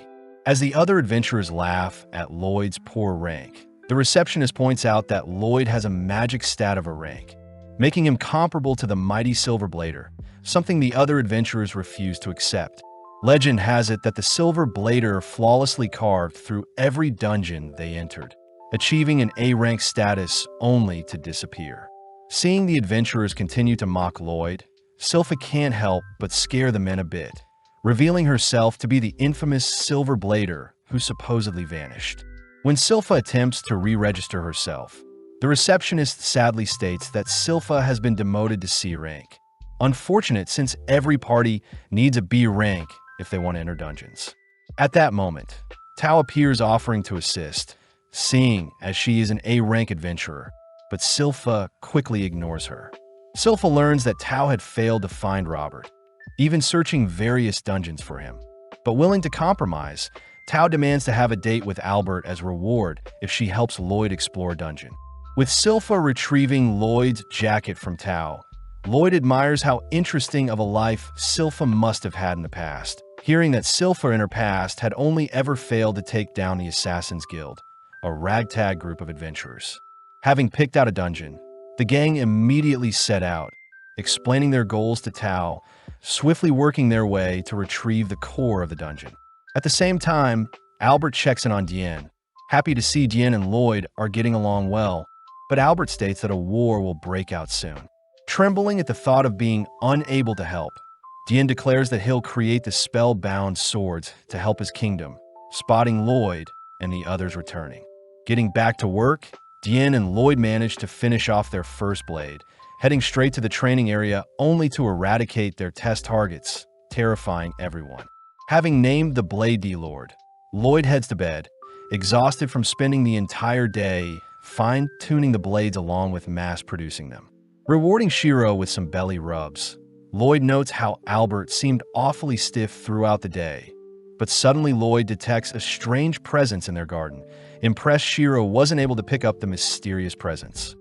As the other adventurers laugh at Lloyd's poor rank, the receptionist points out that Lloyd has a magic stat of a rank, making him comparable to the mighty Silver Blader, something the other adventurers refuse to accept. Legend has it that the Silver Blader flawlessly carved through every dungeon they entered, achieving an A-rank status only to disappear. Seeing the adventurers continue to mock Lloyd, Sylpha can't help but scare the men a bit, revealing herself to be the infamous Silver Blader who supposedly vanished. When Sylpha attempts to re-register herself, the receptionist sadly states that Sylpha has been demoted to C rank. Unfortunate, since every party needs a B rank if they want to enter dungeons. At that moment, Tao appears offering to assist, seeing as she is an A rank adventurer, but Sylpha quickly ignores her. Sylpha learns that Tao had failed to find Robert, even searching various dungeons for him. But willing to compromise, Tao demands to have a date with Albert as reward if she helps Lloyd explore a dungeon. With Sylpha retrieving Lloyd's jacket from Tao, Lloyd admires how interesting of a life Sylpha must have had in the past, hearing that Sylpha in her past had only ever failed to take down the Assassin's Guild, a ragtag group of adventurers. Having picked out a dungeon, the gang immediately set out, explaining their goals to Tao, swiftly working their way to retrieve the core of the dungeon. At the same time, Albert checks in on Diane, happy to see Diane and Lloyd are getting along well, but Albert states that a war will break out soon. Trembling at the thought of being unable to help, Diane declares that he'll create the spellbound swords to help his kingdom, spotting Lloyd and the others returning. Getting back to work, Diane and Lloyd manage to finish off their first blade, heading straight to the training area only to eradicate their test targets, terrifying everyone. Having named the Blade D-Lord, Lloyd heads to bed, exhausted from spending the entire day fine-tuning the blades along with mass-producing them. Rewarding Shiro with some belly rubs, Lloyd notes how Albert seemed awfully stiff throughout the day, but suddenly Lloyd detects a strange presence in their garden. Impressed, Shiro wasn't able to pick up the mysterious presence.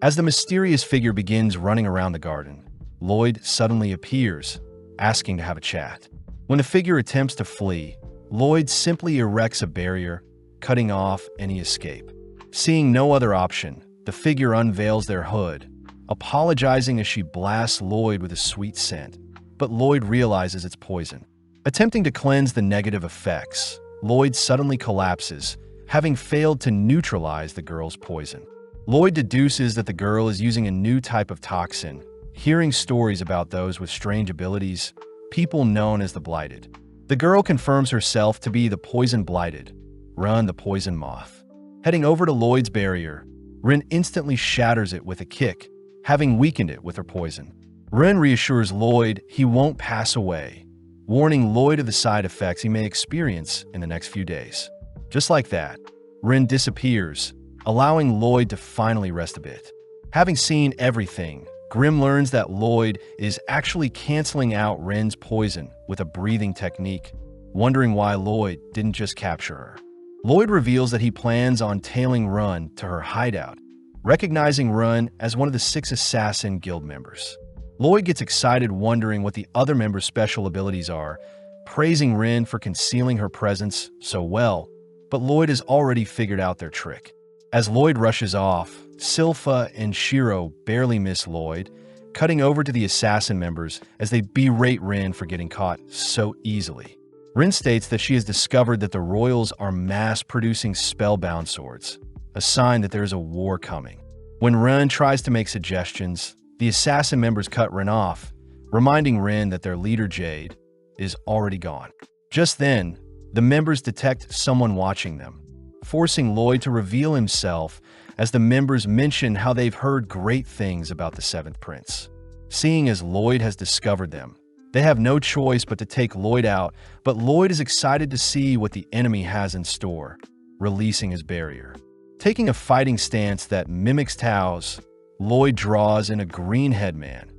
As the mysterious figure begins running around the garden, Lloyd suddenly appears, asking to have a chat. When the figure attempts to flee, Lloyd simply erects a barrier, cutting off any escape. Seeing no other option, the figure unveils their hood, apologizing as she blasts Lloyd with a sweet scent, but Lloyd realizes it's poison. Attempting to cleanse the negative effects, Lloyd suddenly collapses, having failed to neutralize the girl's poison. Lloyd deduces that the girl is using a new type of toxin, hearing stories about those with strange abilities, people known as the Blighted. The girl confirms herself to be the Poison Blighted, Run the Poison Moth. Heading over to Lloyd's barrier, Rin instantly shatters it with a kick, having weakened it with her poison. Rin reassures Lloyd he won't pass away, warning Lloyd of the side effects he may experience in the next few days. Just like that, Rin disappears, allowing Lloyd to finally rest a bit. Having seen everything, Grim learns that Lloyd is actually canceling out Rin's poison with a breathing technique, wondering why Lloyd didn't just capture her. Lloyd reveals that he plans on tailing Run to her hideout, recognizing Run as one of the 6 Assassin Guild members. Lloyd gets excited, wondering what the other members' special abilities are, praising Rin for concealing her presence so well, but Lloyd has already figured out their trick. As Lloyd rushes off, Sylpha and Shiro barely miss Lloyd, cutting over to the assassin members as they berate Rin for getting caught so easily. Rin states that she has discovered that the royals are mass-producing spellbound swords, a sign that there is a war coming. When Rin tries to make suggestions, the assassin members cut Rin off, reminding Rin that their leader Jade is already gone. Just then, the members detect someone watching them, forcing Lloyd to reveal himself as the members mention how they've heard great things about the 7th Prince. Seeing as Lloyd has discovered them, they have no choice but to take Lloyd out, but Lloyd is excited to see what the enemy has in store, releasing his barrier. Taking a fighting stance that mimics Tao's, Lloyd draws in a green headman,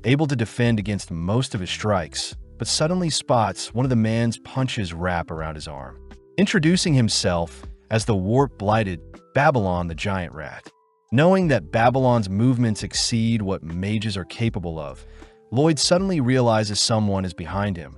able to defend against most of his strikes, but suddenly spots one of the man's punches wrap around his arm. Introducing himself as the warp-blighted Babylon the Giant Rat. Knowing that Babylon's movements exceed what mages are capable of, Lloyd suddenly realizes someone is behind him,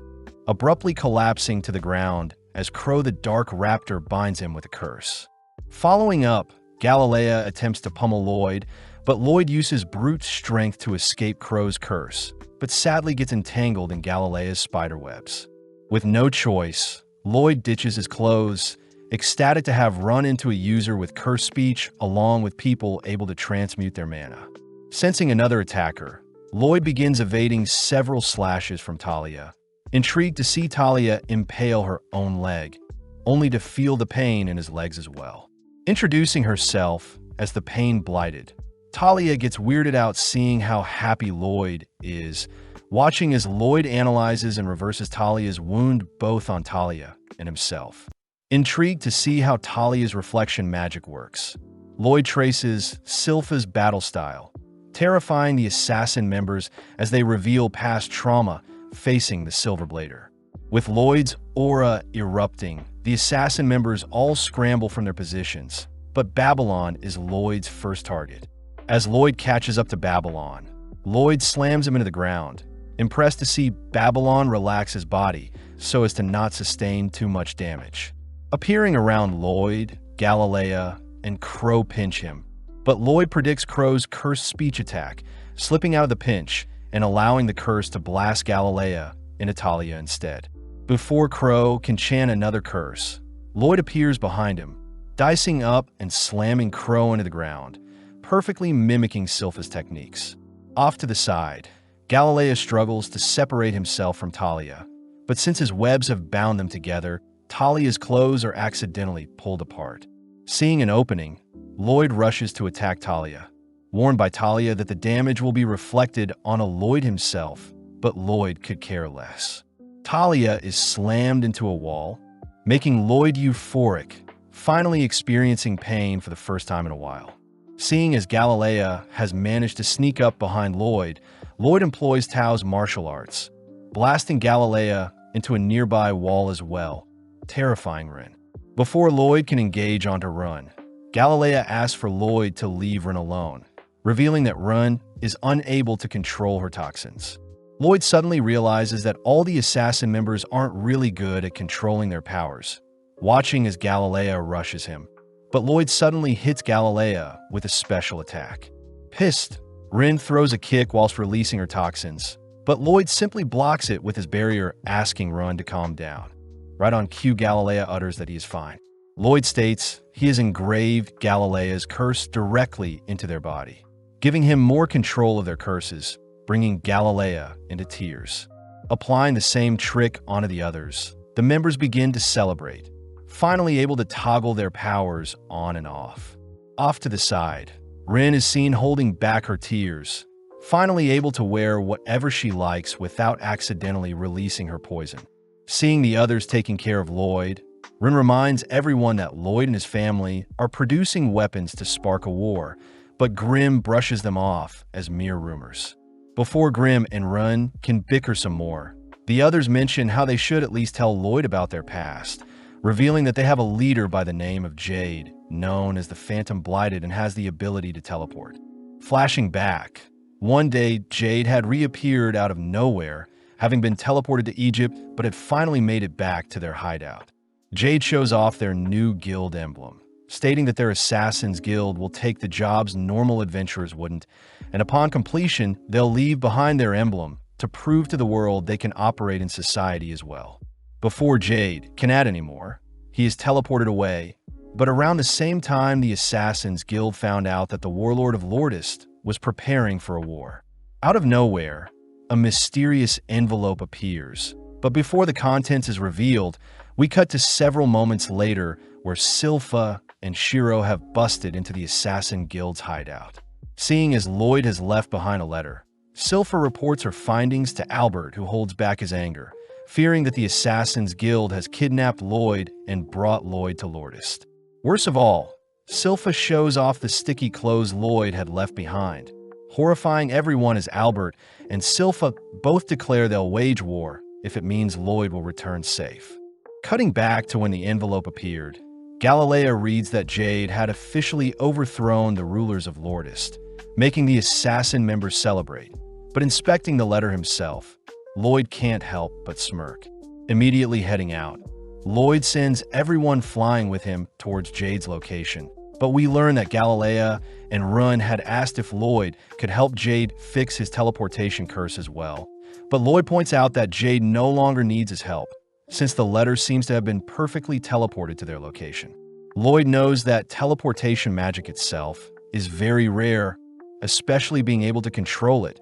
abruptly collapsing to the ground as Crow the Dark Raptor binds him with a curse. Following up, Galilea attempts to pummel Lloyd, but Lloyd uses brute strength to escape Crow's curse, but sadly gets entangled in Galilea's spiderwebs. With no choice, Lloyd ditches his clothes, ecstatic to have run into a user with curse speech along with people able to transmute their mana. Sensing another attacker, Lloyd begins evading several slashes from Talia, intrigued to see Talia impale her own leg, only to feel the pain in his legs as well. Introducing herself as the Pain Blighted, Talia gets weirded out seeing how happy Lloyd is, watching as Lloyd analyzes and reverses Talia's wound both on Talia and himself. Intrigued to see how Talia's reflection magic works, Lloyd traces Silpha's battle style, terrifying the assassin members as they reveal past trauma facing the Silverblader. With Lloyd's aura erupting, the assassin members all scramble from their positions, but Babylon is Lloyd's first target. As Lloyd catches up to Babylon, Lloyd slams him into the ground, impressed to see Babylon relax his body so as to not sustain too much damage. Appearing around Lloyd, Galilea, and Crow pinch him, but Lloyd predicts Crow's cursed speech attack, slipping out of the pinch and allowing the curse to blast Galilea into Talia instead. Before Crow can chant another curse, Lloyd appears behind him, dicing up and slamming Crow into the ground, perfectly mimicking Silpha's techniques. Off to the side, Galilea struggles to separate himself from Talia, but since his webs have bound them together, Talia's clothes are accidentally pulled apart. Seeing an opening, Lloyd rushes to attack Talia, warned by Talia that the damage will be reflected on Lloyd himself, but Lloyd could care less. Talia is slammed into a wall, making Lloyd euphoric, finally experiencing pain for the first time in a while. Seeing as Galilea has managed to sneak up behind Lloyd, Lloyd employs Tao's martial arts, blasting Galilea into a nearby wall as well, terrifying Rin. Before Lloyd can engage onto Run, Galilea asks for Lloyd to leave Rin alone, revealing that Run is unable to control her toxins. Lloyd suddenly realizes that all the assassin members aren't really good at controlling their powers, watching as Galilea rushes him. But Lloyd suddenly hits Galilea with a special attack. Pissed, Rin throws a kick whilst releasing her toxins, but Lloyd simply blocks it with his barrier, asking Run to calm down. Right on cue, Galilea utters that he is fine. Lloyd states he has engraved Galilea's curse directly into their body, giving him more control of their curses, bringing Galilea into tears. Applying the same trick onto the others, the members begin to celebrate, finally able to toggle their powers on and off. Off to the side, Rin is seen holding back her tears, finally able to wear whatever she likes without accidentally releasing her poison. Seeing the others taking care of Lloyd, Rin reminds everyone that Lloyd and his family are producing weapons to spark a war, but Grimm brushes them off as mere rumors. Before Grimm and Rin can bicker some more, the others mention how they should at least tell Lloyd about their past, revealing that they have a leader by the name of Jade, known as the Phantom Blighted and has the ability to teleport. Flashing back, one day Jade had reappeared out of nowhere, having been teleported to Egypt but had finally made it back to their hideout. Jade shows off their new guild emblem, stating that their Assassin's Guild will take the jobs normal adventurers wouldn't, and upon completion, they'll leave behind their emblem to prove to the world they can operate in society as well. Before Jade can add anymore, he is teleported away, but around the same time the Assassin's Guild found out that the Warlord of Lordist was preparing for a war. Out of nowhere, a mysterious envelope appears, but before the contents is revealed, we cut to several moments later where Silpha and Shiro have busted into the Assassin Guild's hideout. Seeing as Lloyd has left behind a letter, Silpha reports her findings to Albert, who holds back his anger, fearing that the Assassin's Guild has kidnapped Lloyd and brought Lloyd to Lordist. Worst of all, Silpha shows off the sticky clothes Lloyd had left behind, horrifying everyone as Albert and Silpha both declare they'll wage war if it means Lloyd will return safe. Cutting back to when the envelope appeared, Galilea reads that Jade had officially overthrown the rulers of Lordist, making the assassin members celebrate. But inspecting the letter himself, Lloyd can't help but smirk. Immediately heading out, Lloyd sends everyone flying with him towards Jade's location. But we learn that Galilea and Run had asked if Lloyd could help Jade fix his teleportation curse as well. But Lloyd points out that Jade no longer needs his help, since the letter seems to have been perfectly teleported to their location. Lloyd knows that teleportation magic itself is very rare, especially being able to control it,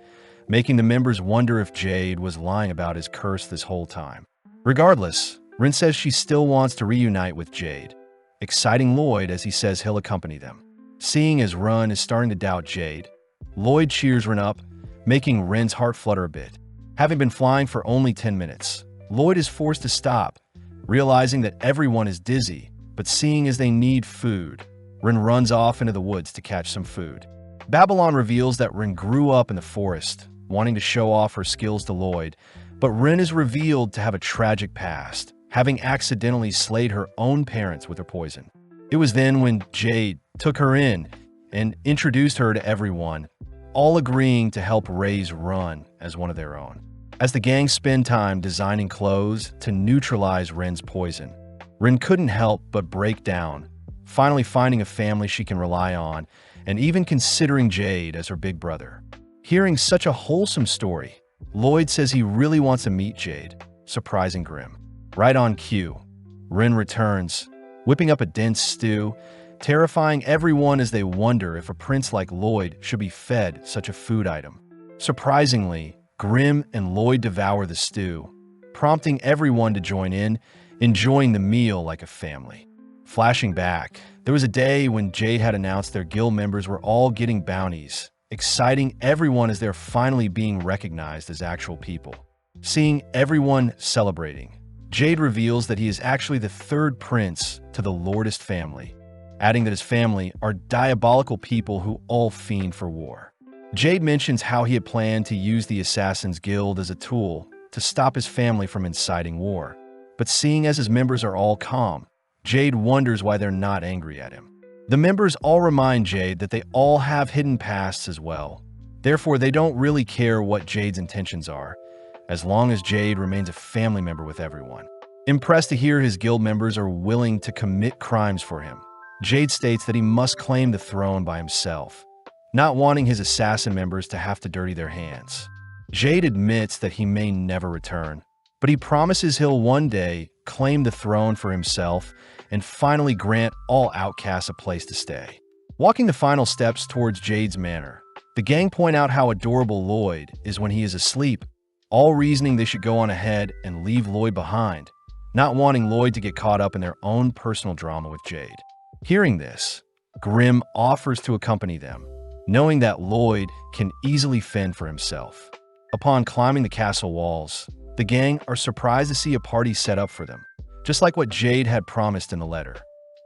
making the members wonder if Jade was lying about his curse this whole time. Regardless, Rin says she still wants to reunite with Jade, exciting Lloyd as he says he'll accompany them. Seeing as Rin is starting to doubt Jade, Lloyd cheers Rin up, making Rin's heart flutter a bit. Having been flying for only 10 minutes, Lloyd is forced to stop, realizing that everyone is dizzy, but seeing as they need food, Rin runs off into the woods to catch some food. Babylon reveals that Rin grew up in the forest, wanting to show off her skills to Lloyd, but Rin is revealed to have a tragic past, having accidentally slayed her own parents with her poison. It was then when Jade took her in and introduced her to everyone, all agreeing to help raise Rin as one of their own. As the gang spend time designing clothes to neutralize Rin's poison, Rin couldn't help but break down, finally finding a family she can rely on, and even considering Jade as her big brother. Hearing such a wholesome story, Lloyd says he really wants to meet Jade, surprising Grim. Right on cue, Rin returns, whipping up a dense stew, terrifying everyone as they wonder if a prince like Lloyd should be fed such a food item. Surprisingly, Grim and Lloyd devour the stew, prompting everyone to join in, enjoying the meal like a family. Flashing back, there was a day when Jade had announced their guild members were all getting bounties, exciting everyone as they're finally being recognized as actual people. Seeing everyone celebrating, Jade reveals that he is actually the third prince to the Lordist family, adding that his family are diabolical people who all fiend for war. Jade mentions how he had planned to use the Assassin's Guild as a tool to stop his family from inciting war, but seeing as his members are all calm, Jade wonders why they're not angry at him. The members all remind Jade that they all have hidden pasts as well, therefore they don't really care what Jade's intentions are, as long as Jade remains a family member with everyone. Impressed to hear his guild members are willing to commit crimes for him, Jade states that he must claim the throne by himself, not wanting his assassin members to have to dirty their hands. Jade admits that he may never return, but he promises he'll one day claim the throne for himself and finally grant all outcasts a place to stay. Walking the final steps towards Jade's manor, the gang point out how adorable Lloyd is when he is asleep, all reasoning they should go on ahead and leave Lloyd behind, not wanting Lloyd to get caught up in their own personal drama with Jade. Hearing this, Grim offers to accompany them, knowing that Lloyd can easily fend for himself. Upon climbing the castle walls, the gang are surprised to see a party set up for them, just like what Jade had promised in the letter.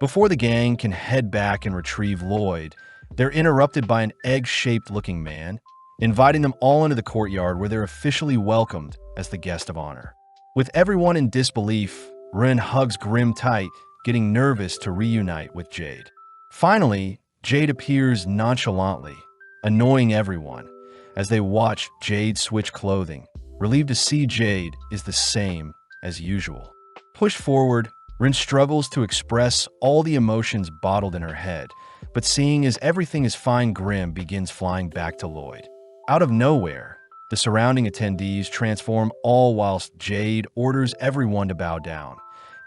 Before the gang can head back and retrieve Lloyd, they're interrupted by an egg-shaped looking man, inviting them all into the courtyard where they're officially welcomed as the guest of honor. With everyone in disbelief, Rin hugs Grim tight, getting nervous to reunite with Jade. Finally, Jade appears nonchalantly, annoying everyone as they watch Jade switch clothing, relieved to see Jade is the same as usual. Pushed forward, Rin struggles to express all the emotions bottled in her head, but seeing as everything is fine, Grim begins flying back to Lloyd. Out of nowhere, the surrounding attendees transform, all whilst Jade orders everyone to bow down,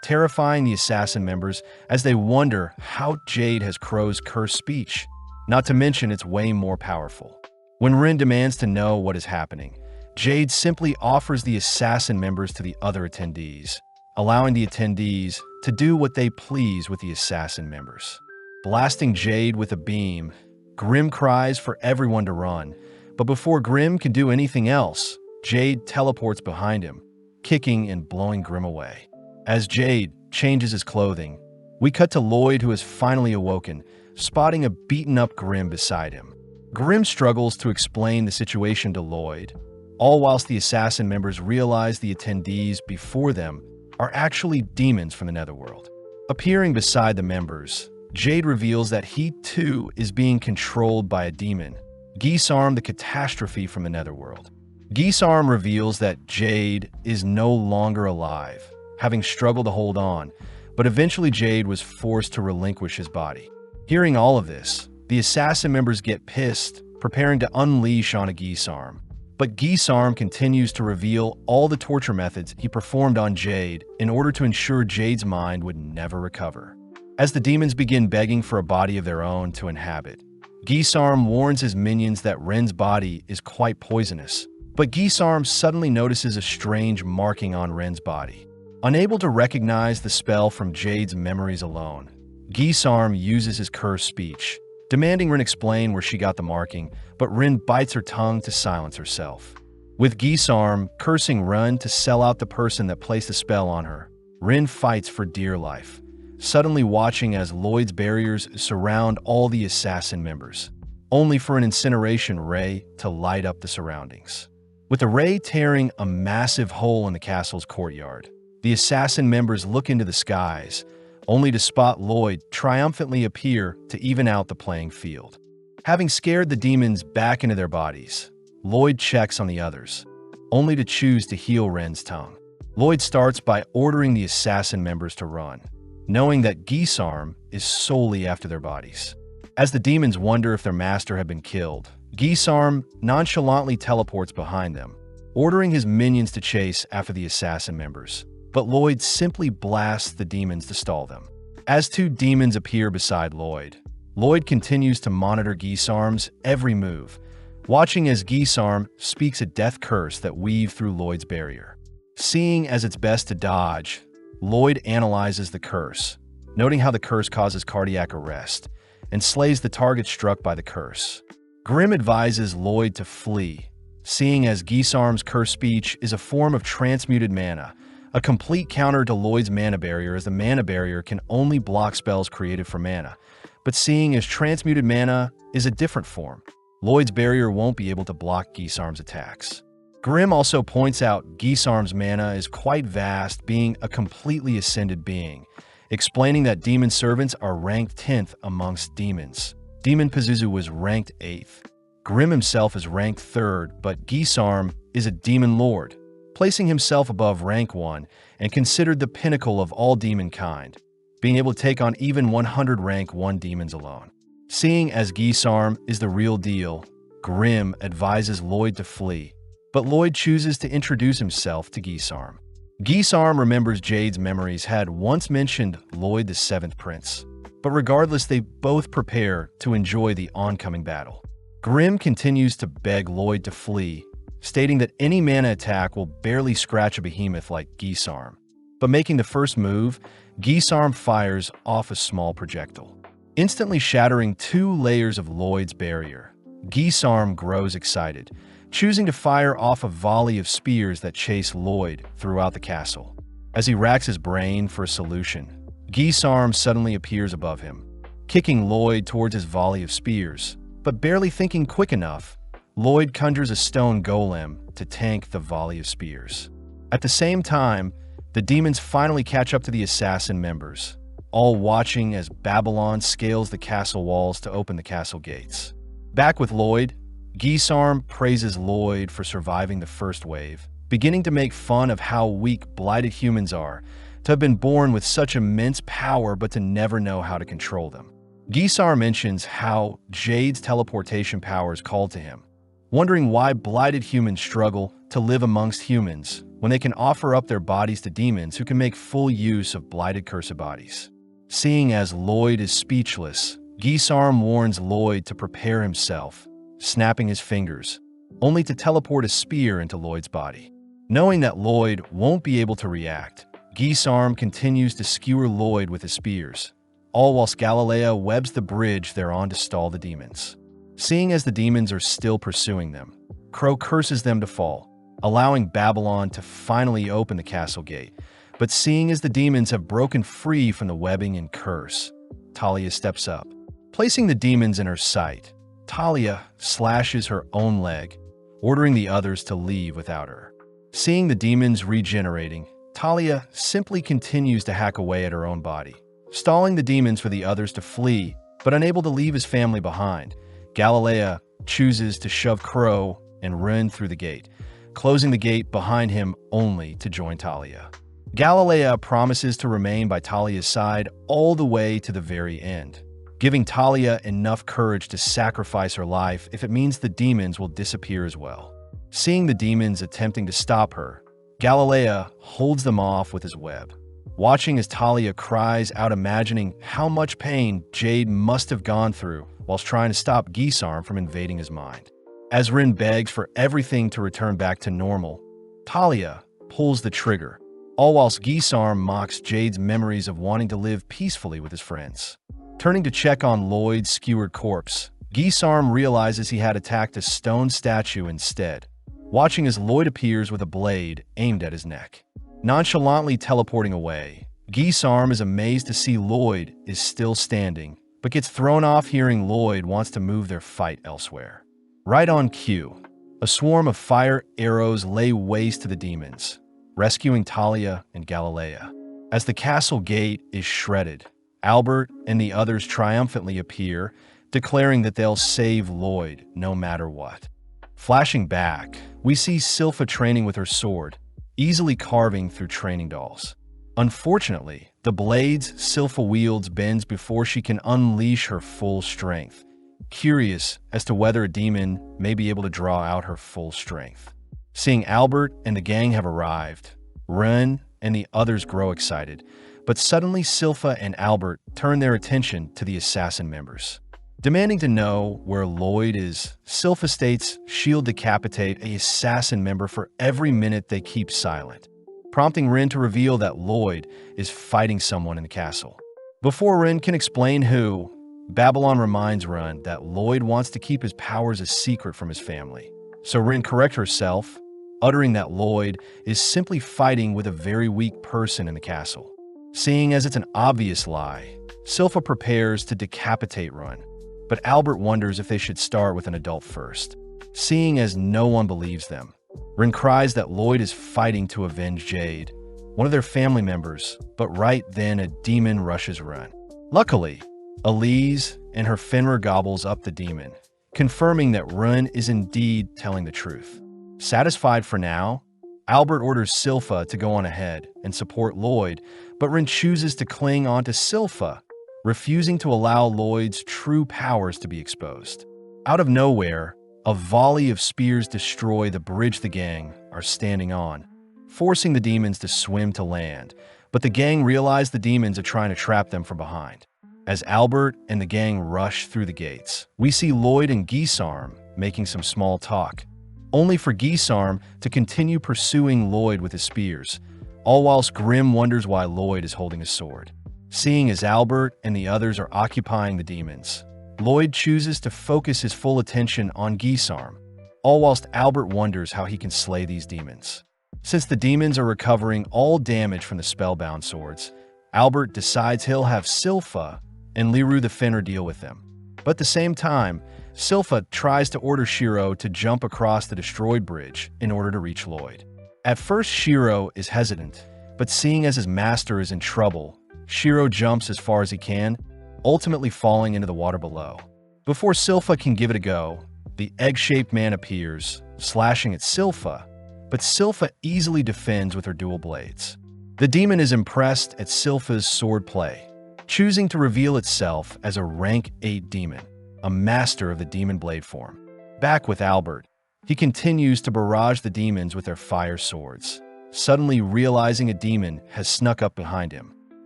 terrifying the assassin members as they wonder how Jade has Crow's cursed speech, not to mention it's way more powerful. When Rin demands to know what is happening, Jade simply offers the assassin members to the other attendees, allowing the attendees to do what they please with the assassin members. Blasting Jade with a beam, Grim cries for everyone to run, but before Grim can do anything else, Jade teleports behind him, kicking and blowing Grim away. As Jade changes his clothing, we cut to Lloyd, who has finally awoken, spotting a beaten-up Grim beside him. Grim struggles to explain the situation to Lloyd, all whilst the assassin members realize the attendees before them are actually demons from the Netherworld. Appearing beside the members, Jade reveals that he too is being controlled by a demon, Geesarm the Catastrophe from the Netherworld. Geesarm reveals that Jade is no longer alive, having struggled to hold on, but eventually Jade was forced to relinquish his body. Hearing all of this, the assassin members get pissed, preparing to unleash on a Geesarm. But Geesarm continues to reveal all the torture methods he performed on Jade in order to ensure Jade's mind would never recover. As the demons begin begging for a body of their own to inhabit, Gisarm warns his minions that Ren's body is quite poisonous, but Gisarm suddenly notices a strange marking on Ren's body. Unable to recognize the spell from Jade's memories alone, Gisarm uses his cursed speech, demanding Ren explain where she got the marking, but Ren bites her tongue to silence herself. With Gisarm cursing Ren to sell out the person that placed the spell on her, Ren fights for dear life, suddenly watching as Lloyd's barriers surround all the assassin members, only for an incineration ray to light up the surroundings. With the ray tearing a massive hole in the castle's courtyard, the assassin members look into the skies, only to spot Lloyd triumphantly appear to even out the playing field. Having scared the demons back into their bodies, Lloyd checks on the others, only to choose to heal Ren's tongue. Lloyd starts by ordering the assassin members to run, knowing that Gisarm is solely after their bodies. As the demons wonder if their master had been killed, Gisarm nonchalantly teleports behind them, ordering his minions to chase after the assassin members. But Lloyd simply blasts the demons to stall them. As two demons appear beside Lloyd, Lloyd continues to monitor Gisarm's every move, watching as Gisarm speaks a death curse that weaves through Lloyd's barrier. Seeing as it's best to dodge, Lloyd analyzes the curse, noting how the curse causes cardiac arrest and slays the target struck by the curse. Grimm advises Lloyd to flee, seeing as Gisarm's curse speech is a form of transmuted mana, a complete counter to Lloyd's mana barrier, as the mana barrier can only block spells created from mana. But seeing as transmuted mana is a different form, Lloyd's barrier won't be able to block Gisarm's attacks. Grimm also points out Gisarm's mana is quite vast, being a completely ascended being, explaining that demon servants are ranked 10th amongst demons. Demon Pazuzu was ranked 8th. Grimm himself is ranked 3rd, but Gisarm is a demon lord, placing himself above rank 1 and considered the pinnacle of all demon kind, being able to take on even 100 rank 1 demons alone. Seeing as Gisarm is the real deal, Grimm advises Lloyd to flee, but Lloyd chooses to introduce himself to Gisarm. Gisarm remembers Jade's memories had once mentioned Lloyd the 7th Prince, but regardless, they both prepare to enjoy the oncoming battle. Grimm continues to beg Lloyd to flee, stating that any mana attack will barely scratch a behemoth like Gisarm. But making the first move, Gisarm fires off a small projectile, instantly shattering 2 layers of Lloyd's barrier. Gisarm grows excited, choosing to fire off a volley of spears that chase Lloyd throughout the castle. As he racks his brain for a solution, Gisarm suddenly appears above him, kicking Lloyd towards his volley of spears, but barely thinking quick enough, Lloyd conjures a stone golem to tank the volley of spears. At the same time, the demons finally catch up to the assassin members, all watching as Babylon scales the castle walls to open the castle gates. Back with Lloyd, Gisarm praises Lloyd for surviving the first wave, beginning to make fun of how weak blighted humans are, to have been born with such immense power but to never know how to control them. Gisarm mentions how Jade's teleportation powers called to him, wondering why blighted humans struggle to live amongst humans when they can offer up their bodies to demons who can make full use of blighted cursed bodies. Seeing as Lloyd is speechless, Gisarm warns Lloyd to prepare himself, snapping his fingers, only to teleport a spear into Lloyd's body. Knowing that Lloyd won't be able to react, Gisarm continues to skewer Lloyd with his spears, all whilst Galilea webs the bridge they're on to stall the demons. Seeing as the demons are still pursuing them, Crow curses them to fall, allowing Babylon to finally open the castle gate. But seeing as the demons have broken free from the webbing and curse, Talia steps up. Placing the demons in her sight, Talia slashes her own leg, ordering the others to leave without her. Seeing the demons regenerating, Talia simply continues to hack away at her own body, stalling the demons for the others to flee, but unable to leave his family behind. Galilea chooses to shove Crow and Ren through the gate, closing the gate behind him only to join Talia. Galilea promises to remain by Talia's side all the way to the very end, giving Talia enough courage to sacrifice her life if it means the demons will disappear as well. Seeing the demons attempting to stop her, Galilea holds them off with his web, watching as Talia cries out, imagining how much pain Jade must have gone through whilst trying to stop Gisarm from invading his mind. As Rin begs for everything to return back to normal, Talia pulls the trigger, all whilst Gisarm mocks Jade's memories of wanting to live peacefully with his friends. Turning to check on Lloyd's skewered corpse, Gisarm realizes he had attacked a stone statue instead, watching as Lloyd appears with a blade aimed at his neck. Nonchalantly teleporting away, Gisarm is amazed to see Lloyd is still standing, but gets thrown off hearing Lloyd wants to move their fight elsewhere. Right on cue, a swarm of fire arrows lay waste to the demons, rescuing Talia and Galilea. As the castle gate is shredded, Albert and the others triumphantly appear, declaring that they'll save Lloyd no matter what. Flashing back, we see Silpha training with her sword, easily carving through training dolls. Unfortunately, the blades Silpha wields bends before she can unleash her full strength, curious as to whether a demon may be able to draw out her full strength. Seeing Albert and the gang have arrived, Ren and the others grow excited, but suddenly Silpha and Albert turn their attention to the assassin members. Demanding to know where Lloyd is, Silpha states she'll decapitate an assassin member for every minute they keep silent, prompting Ren to reveal that Lloyd is fighting someone in the castle. Before Ren can explain who, Babylon reminds Ren that Lloyd wants to keep his powers a secret from his family. So Ren corrects herself, uttering that Lloyd is simply fighting with a very weak person in the castle. Seeing as it's an obvious lie, Silpha prepares to decapitate Ren, but Albert wonders if they should start with an adult first. Seeing as no one believes them, Ren cries that Lloyd is fighting to avenge Jade, one of their family members, but right then a demon rushes Ren. Luckily, Elise and her Fenrir gobbles up the demon, confirming that Ren is indeed telling the truth. Satisfied for now, Albert orders Silpha to go on ahead and support Lloyd, but Ren chooses to cling onto Silpha, refusing to allow Lloyd's true powers to be exposed. Out of nowhere, a volley of spears destroy the bridge the gang are standing on, forcing the demons to swim to land, but the gang realize the demons are trying to trap them from behind. As Albert and the gang rush through the gates, we see Lloyd and Gisarm making some small talk, only for Gisarm to continue pursuing Lloyd with his spears, all whilst Grim wonders why Lloyd is holding a sword. Seeing as Albert and the others are occupying the demons, Lloyd chooses to focus his full attention on Gisarm, all whilst Albert wonders how he can slay these demons. Since the demons are recovering all damage from the spellbound swords, Albert decides he'll have Silpha and Liru the Fenrir deal with them. But at the same time, Silpha tries to order Shiro to jump across the destroyed bridge in order to reach Lloyd. At first, Shiro is hesitant, but seeing as his master is in trouble, Shiro jumps as far as he can, ultimately falling into the water below. Before Silpha can give it a go, the egg-shaped man appears, slashing at Silpha, but Silpha easily defends with her dual blades. The demon is impressed at Silpha's sword play, choosing to reveal itself as a rank 8 demon, a master of the demon blade form. Back with Albert, he continues to barrage the demons with their fire swords, suddenly realizing a demon has snuck up behind him.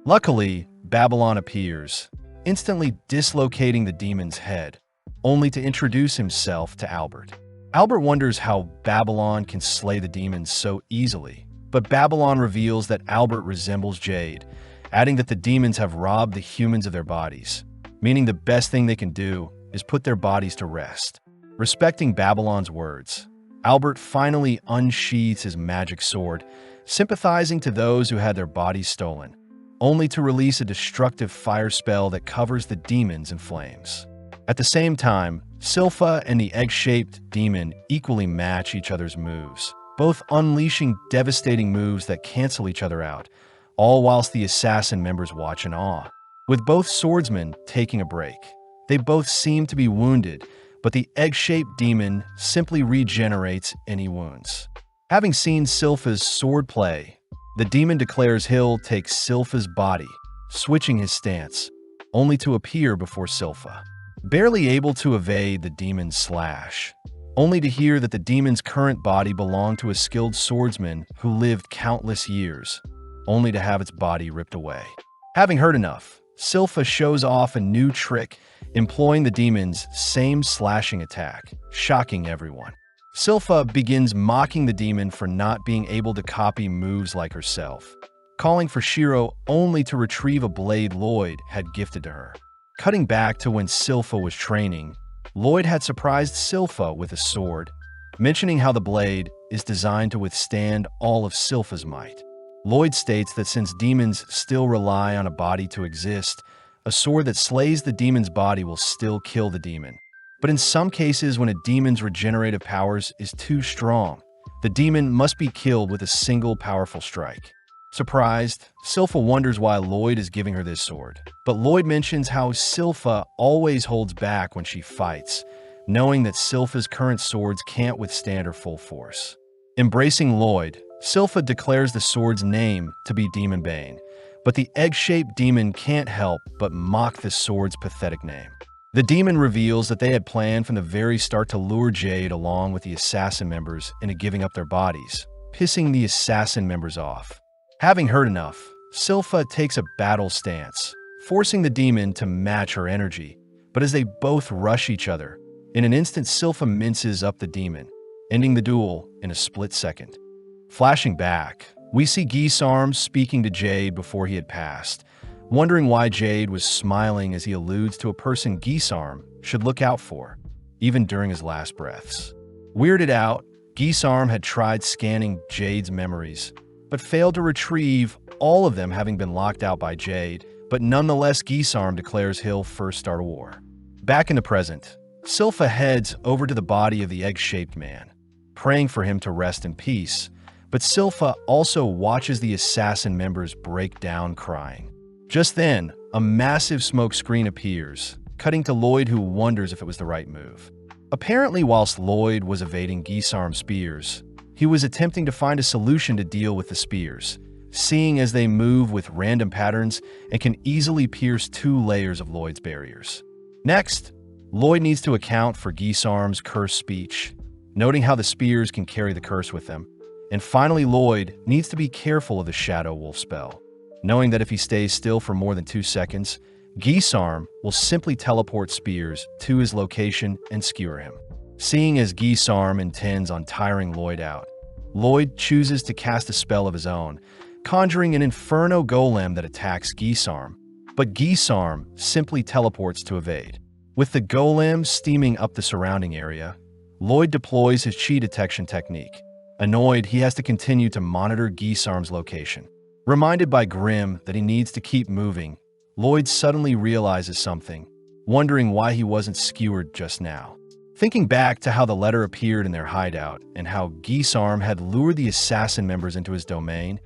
Luckily, Babylon appears, instantly dislocating the demon's head, only to introduce himself to Albert. Albert wonders how Babylon can slay the demons so easily, but Babylon reveals that Albert resembles Jade, adding that the demons have robbed the humans of their bodies, meaning the best thing they can do is put their bodies to rest. Respecting Babylon's words, Albert finally unsheathes his magic sword, sympathizing to those who had their bodies stolen, only to release a destructive fire spell that covers the demons in flames. At the same time, Silpha and the egg-shaped demon equally match each other's moves, both unleashing devastating moves that cancel each other out, all whilst the assassin members watch in awe. With both swordsmen taking a break, they both seem to be wounded, but the egg-shaped demon simply regenerates any wounds. Having seen Silpha's sword play, the demon declares he'll take Silpha's body, switching his stance, only to appear before Silpha. Barely able to evade the demon's slash, only to hear that the demon's current body belonged to a skilled swordsman who lived countless years, only to have its body ripped away. Having heard enough, Silpha shows off a new trick employing the demon's same slashing attack, shocking everyone. Silpha begins mocking the demon for not being able to copy moves like herself, calling for Shiro only to retrieve a blade Lloyd had gifted to her. Cutting back to when Silpha was training, Lloyd had surprised Silpha with a sword, mentioning how the blade is designed to withstand all of Silpha's might. Lloyd states that since demons still rely on a body to exist, a sword that slays the demon's body will still kill the demon. But in some cases, when a demon's regenerative powers is too strong, the demon must be killed with a single powerful strike. Surprised, Silpha wonders why Lloyd is giving her this sword. But Lloyd mentions how Silpha always holds back when she fights, knowing that Silpha's current swords can't withstand her full force. Embracing Lloyd, Silpha declares the sword's name to be Demon Bane, but the egg-shaped demon can't help but mock the sword's pathetic name. The demon reveals that they had planned from the very start to lure Jade along with the assassin members into giving up their bodies, pissing the assassin members off. Having heard enough, Silpha takes a battle stance, forcing the demon to match her energy, but as they both rush each other, in an instant Silpha minces up the demon, ending the duel in a split second. Flashing back, we see Gisarm speaking to Jade before he had passed, wondering why Jade was smiling as he alludes to a person Gisarm should look out for, even during his last breaths. Weirded out, Gisarm had tried scanning Jade's memories, but failed to retrieve all of them, having been locked out by Jade, but nonetheless Gisarm declares he'll first start a war. Back in the present, Silpha heads over to the body of the egg-shaped man, praying for him to rest in peace, but Silpha also watches the assassin members break down crying. Just then, a massive smoke screen appears, cutting to Lloyd, who wonders if it was the right move. Apparently, whilst Lloyd was evading Gisarm's spears, he was attempting to find a solution to deal with the spears, seeing as they move with random patterns and can easily pierce 2 layers of Lloyd's barriers. Next, Lloyd needs to account for Gisarm's cursed speech, noting how the spears can carry the curse with them. And finally, Lloyd needs to be careful of the Shadow Wolf spell, knowing that if he stays still for more than 2 seconds, Gisarm will simply teleport spears to his location and skewer him. Seeing as Gisarm intends on tiring Lloyd out, Lloyd chooses to cast a spell of his own, conjuring an Inferno Golem that attacks Gisarm, but Gisarm simply teleports to evade. With the Golem steaming up the surrounding area, Lloyd deploys his chi detection technique. Annoyed, he has to continue to monitor Gisarm's location. Reminded by Grimm that he needs to keep moving, Lloyd suddenly realizes something, wondering why he wasn't skewered just now. Thinking back to how the letter appeared in their hideout and how Gisarm had lured the assassin members into his domain,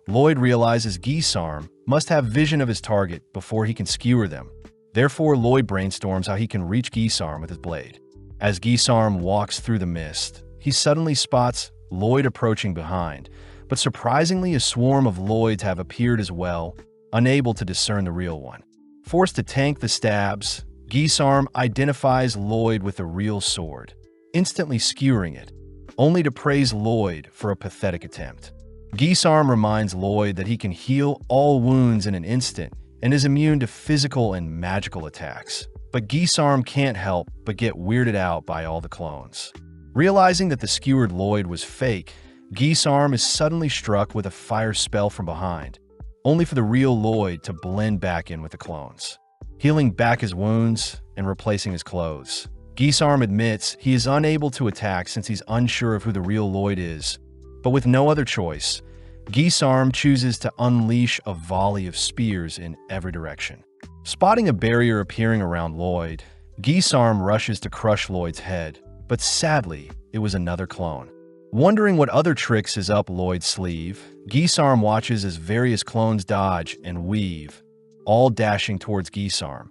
Lloyd realizes Gisarm must have vision of his target before he can skewer them. Therefore, Lloyd brainstorms how he can reach Gisarm with his blade. As Gisarm walks through the mist, he suddenly spots Lloyd approaching behind, but surprisingly a swarm of Lloyds have appeared as well, unable to discern the real one. Forced to tank the stabs, Gisarm identifies Lloyd with the real sword, instantly skewering it, only to praise Lloyd for a pathetic attempt. Gisarm reminds Lloyd that he can heal all wounds in an instant and is immune to physical and magical attacks, but Gisarm can't help but get weirded out by all the clones. Realizing that the skewered Lloyd was fake, Gisarm is suddenly struck with a fire spell from behind, only for the real Lloyd to blend back in with the clones. Healing back his wounds and replacing his clothes, Gisarm admits he is unable to attack since he's unsure of who the real Lloyd is, but with no other choice, Gisarm chooses to unleash a volley of spears in every direction. Spotting a barrier appearing around Lloyd, Gisarm rushes to crush Lloyd's head, but sadly, it was another clone. Wondering what other tricks is up Lloyd's sleeve, Gisarm watches as various clones dodge and weave, all dashing towards Gisarm,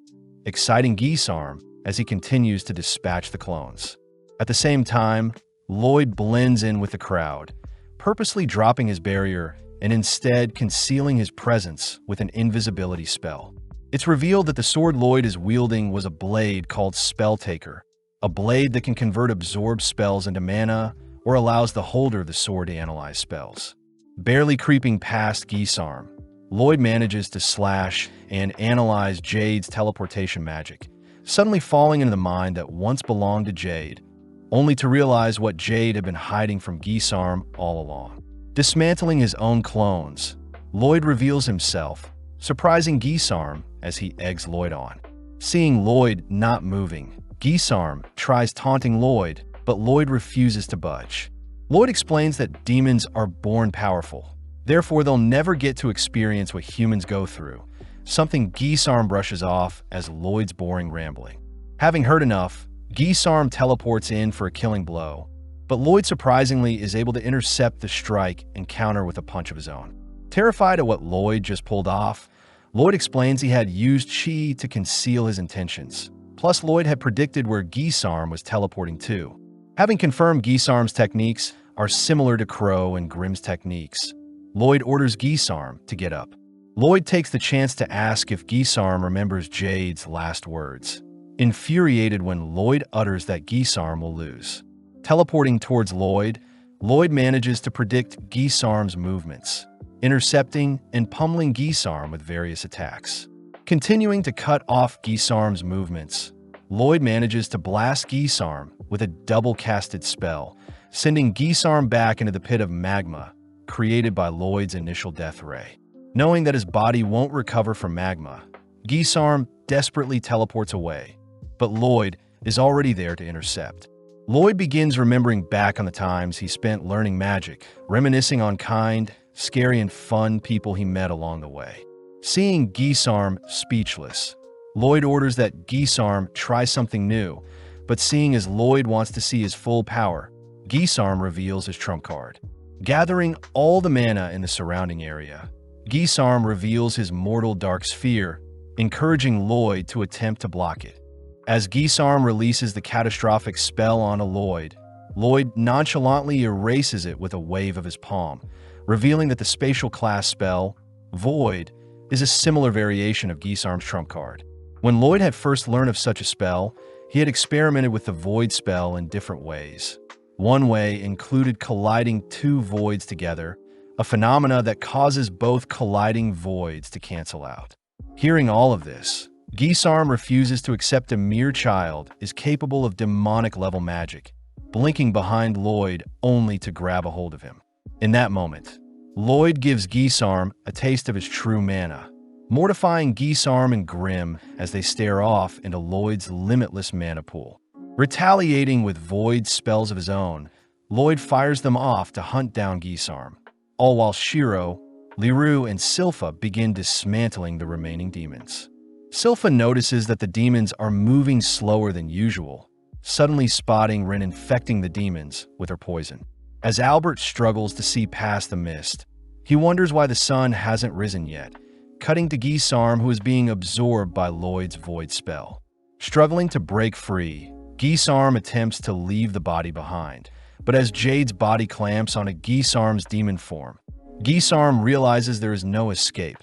exciting Gisarm as he continues to dispatch the clones. At the same time, Lloyd blends in with the crowd, purposely dropping his barrier and instead concealing his presence with an invisibility spell. It's revealed that the sword Lloyd is wielding was a blade called Spelltaker, a blade that can convert absorbed spells into mana or allows the holder of the sword to analyze spells. Barely creeping past Gisarm, Lloyd manages to slash and analyze Jade's teleportation magic, suddenly falling into the mind that once belonged to Jade, only to realize what Jade had been hiding from Gisarm all along. Dismantling his own clones, Lloyd reveals himself, surprising Gisarm as he eggs Lloyd on. Seeing Lloyd not moving, Gisarm tries taunting Lloyd, but Lloyd refuses to budge. Lloyd explains that demons are born powerful, therefore they'll never get to experience what humans go through, something Gisarm brushes off as Lloyd's boring rambling. Having heard enough, Gisarm teleports in for a killing blow, but Lloyd surprisingly is able to intercept the strike and counter with a punch of his own. Terrified at what Lloyd just pulled off, Lloyd explains he had used chi to conceal his intentions. Plus, Lloyd had predicted where Gisarm was teleporting to. Having confirmed Gisarm's techniques are similar to Crow and Grimm's techniques, Lloyd orders Gisarm to get up. Lloyd takes the chance to ask if Gisarm remembers Jade's last words, infuriated when Lloyd utters that Gisarm will lose. Teleporting towards Lloyd, Lloyd manages to predict Gisarm's movements, intercepting and pummeling Gisarm with various attacks. Continuing to cut off Gisarm's movements, Lloyd manages to blast Gisarm with a double-casted spell, sending Gisarm back into the pit of magma created by Lloyd's initial death ray. Knowing that his body won't recover from magma, Gisarm desperately teleports away, but Lloyd is already there to intercept. Lloyd begins remembering back on the times he spent learning magic, reminiscing on kind, scary, and fun people he met along the way. Seeing Gisarm speechless, Lloyd orders that Gisarm try something new, but seeing as Lloyd wants to see his full power, Gisarm reveals his trump card. Gathering all the mana in the surrounding area, Gisarm reveals his mortal dark sphere, encouraging Lloyd to attempt to block it. As Gisarm releases the catastrophic spell onto Lloyd, Lloyd nonchalantly erases it with a wave of his palm, revealing that the spatial class spell, Void, is a similar variation of Gisarm's trump card. When Lloyd had first learned of such a spell, he had experimented with the Void spell in different ways. One way included colliding two voids together, a phenomena that causes both colliding voids to cancel out. Hearing all of this, Gisarm refuses to accept a mere child is capable of demonic-level magic, blinking behind Lloyd only to grab a hold of him. In that moment, Lloyd gives Gisarm a taste of his true mana, mortifying Gisarm and Grimm as they stare off into Lloyd's limitless mana pool. Retaliating with void spells of his own, Lloyd fires them off to hunt down Gisarm, all while Shiro, Liru, and Silpha begin dismantling the remaining demons. Silpha notices that the demons are moving slower than usual, suddenly spotting Rin infecting the demons with her poison. As Albert struggles to see past the mist, he wonders why the sun hasn't risen yet, cutting to Gisarm, who is being absorbed by Lloyd's void spell. Struggling to break free, Gisarm attempts to leave the body behind, but as Jade's body clamps onto Gisarm's demon form, Gisarm realizes there is no escape,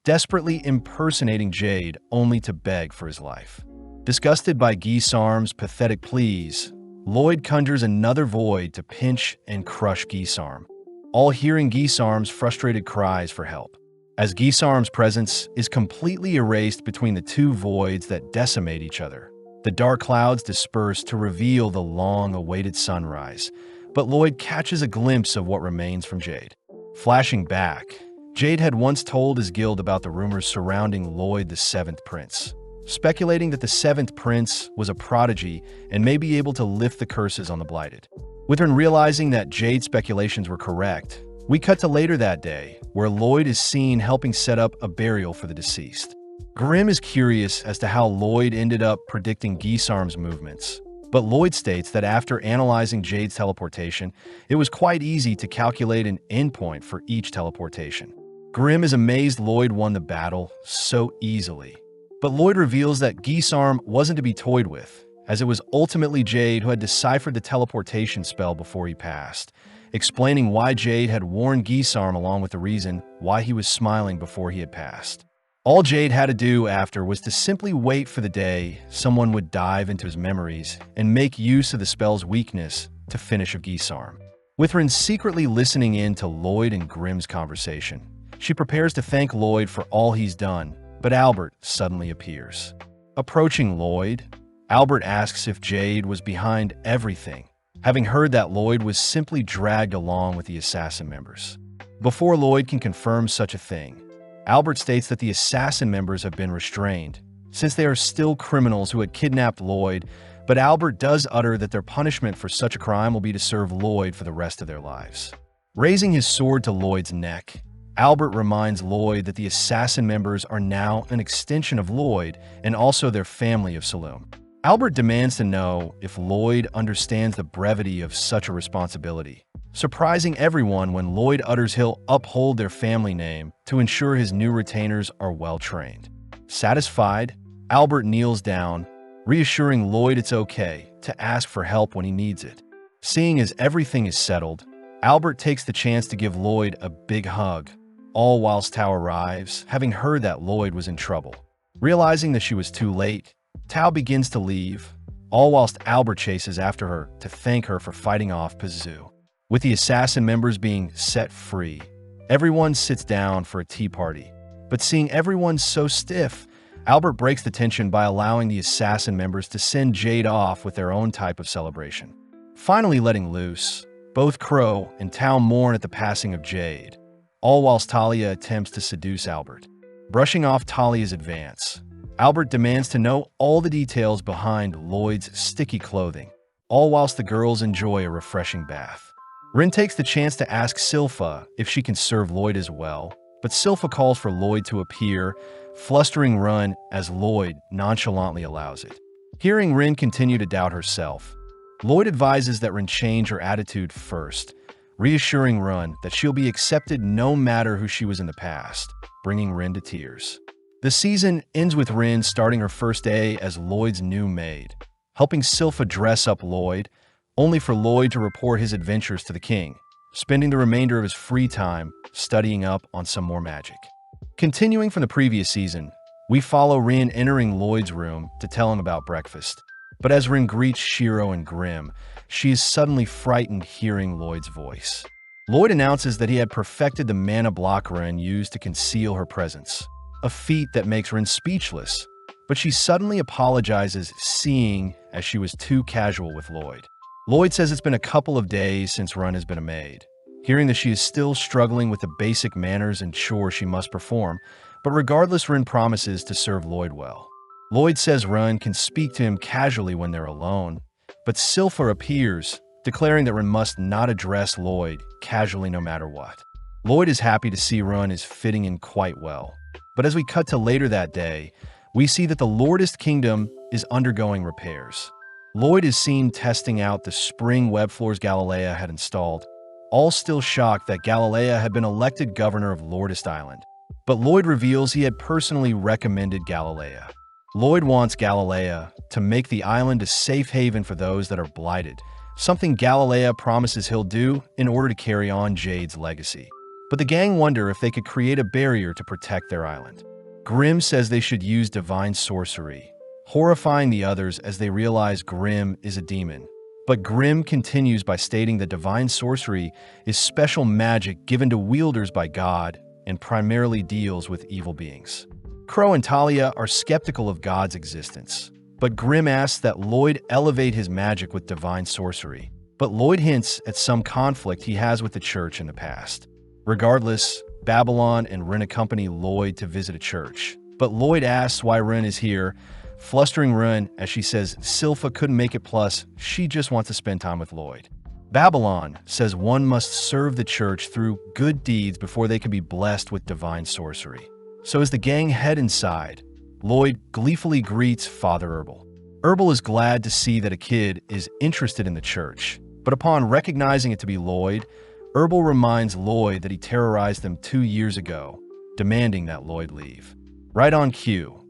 desperately impersonating Jade only to beg for his life. Disgusted by Gisarm's pathetic pleas, Lloyd conjures another void to pinch and crush Gisarm, all hearing Gisarm's frustrated cries for help. As Gisarm's presence is completely erased between the two voids that decimate each other, the dark clouds disperse to reveal the long-awaited sunrise, but Lloyd catches a glimpse of what remains from Jade. Flashing back, Jade had once told his guild about the rumors surrounding Lloyd the Seventh Prince, speculating that the Seventh Prince was a prodigy and may be able to lift the curses on the Blighted. With Rin realizing that Jade's speculations were correct, we cut to later that day, where Lloyd is seen helping set up a burial for the deceased. Grimm is curious as to how Lloyd ended up predicting Gisarm's movements, but Lloyd states that after analyzing Jade's teleportation, it was quite easy to calculate an endpoint for each teleportation. Grimm is amazed Lloyd won the battle so easily, but Lloyd reveals that Gisarm wasn't to be toyed with, as it was ultimately Jade who had deciphered the teleportation spell before he passed, explaining why Jade had warned Gisarm along with the reason why he was smiling before he had passed. All Jade had to do after was to simply wait for the day someone would dive into his memories and make use of the spell's weakness to finish of Gisarm. With Rin secretly listening in to Lloyd and Grimm's conversation, she prepares to thank Lloyd for all he's done, but Albert suddenly appears. Approaching Lloyd, Albert asks if Jade was behind everything, having heard that Lloyd was simply dragged along with the assassin members. Before Lloyd can confirm such a thing, Albert states that the assassin members have been restrained, since they are still criminals who had kidnapped Lloyd, but Albert does utter that their punishment for such a crime will be to serve Lloyd for the rest of their lives. Raising his sword to Lloyd's neck, Albert reminds Lloyd that the assassin members are now an extension of Lloyd and also their family of Saloon. Albert demands to know if Lloyd understands the brevity of such a responsibility, surprising everyone when Lloyd utters he'll uphold their family name to ensure his new retainers are well-trained. Satisfied, Albert kneels down, reassuring Lloyd it's okay to ask for help when he needs it. Seeing as everything is settled, Albert takes the chance to give Lloyd a big hug, all whilst Tao arrives, having heard that Lloyd was in trouble. Realizing that she was too late, Tao begins to leave, all whilst Albert chases after her to thank her for fighting off Pazu. With the assassin members being set free, everyone sits down for a tea party. But seeing everyone so stiff, Albert breaks the tension by allowing the assassin members to send Jade off with their own type of celebration. Finally letting loose, both Crow and Tao mourn at the passing of Jade, all whilst Talia attempts to seduce Albert. Brushing off Talia's advance, Albert demands to know all the details behind Lloyd's sticky clothing, all whilst the girls enjoy a refreshing bath. Rin takes the chance to ask Silpha if she can serve Lloyd as well, but Silpha calls for Lloyd to appear, flustering Rin as Lloyd nonchalantly allows it. Hearing Rin continue to doubt herself, Lloyd advises that Rin change her attitude first, reassuring Rin that she'll be accepted no matter who she was in the past, bringing Rin to tears. The season ends with Rin starting her first day as Lloyd's new maid, helping Silpha dress up Lloyd, only for Lloyd to report his adventures to the king, spending the remainder of his free time studying up on some more magic. Continuing from the previous season, we follow Rin entering Lloyd's room to tell him about breakfast. But as Rin greets Shiro and Grim, she is suddenly frightened hearing Lloyd's voice. Lloyd announces that he had perfected the mana block Rin used to conceal her presence, a feat that makes Rin speechless, but she suddenly apologizes, seeing as she was too casual with Lloyd. Lloyd says it's been a couple of days since Rin has been a maid, hearing that she is still struggling with the basic manners and chores she must perform, but regardless, Rin promises to serve Lloyd well. Lloyd says Rin can speak to him casually when they're alone, but Silpha appears, declaring that Rin must not address Lloyd casually no matter what. Lloyd is happy to see Rin is fitting in quite well, but as we cut to later that day, we see that the Lordist Kingdom is undergoing repairs. Lloyd is seen testing out the spring web floors Galilea had installed, all still shocked that Galilea had been elected governor of Lordist Island. But Lloyd reveals he had personally recommended Galilea. Lloyd wants Galilea to make the island a safe haven for those that are blighted, something Galilea promises he'll do in order to carry on Jade's legacy. But the gang wonder if they could create a barrier to protect their island. Grim says they should use divine sorcery, horrifying the others as they realize Grim is a demon. But Grim continues by stating that divine sorcery is special magic given to wielders by God and primarily deals with evil beings. Crow and Talia are skeptical of God's existence, but Grim asks that Lloyd elevate his magic with divine sorcery. But Lloyd hints at some conflict he has with the church in the past. Regardless, Babylon and Rin accompany Lloyd to visit a church, but Lloyd asks why Rin is here, flustering Rin as she says Silpha couldn't make it, plus she just wants to spend time with Lloyd. Babylon says one must serve the church through good deeds before they can be blessed with divine sorcery. So as the gang head inside, Lloyd gleefully greets Father Herbal. Herbal is glad to see that a kid is interested in the church, but upon recognizing it to be Lloyd, Herbal reminds Lloyd that he terrorized them 2 years ago, demanding that Lloyd leave. Right on cue,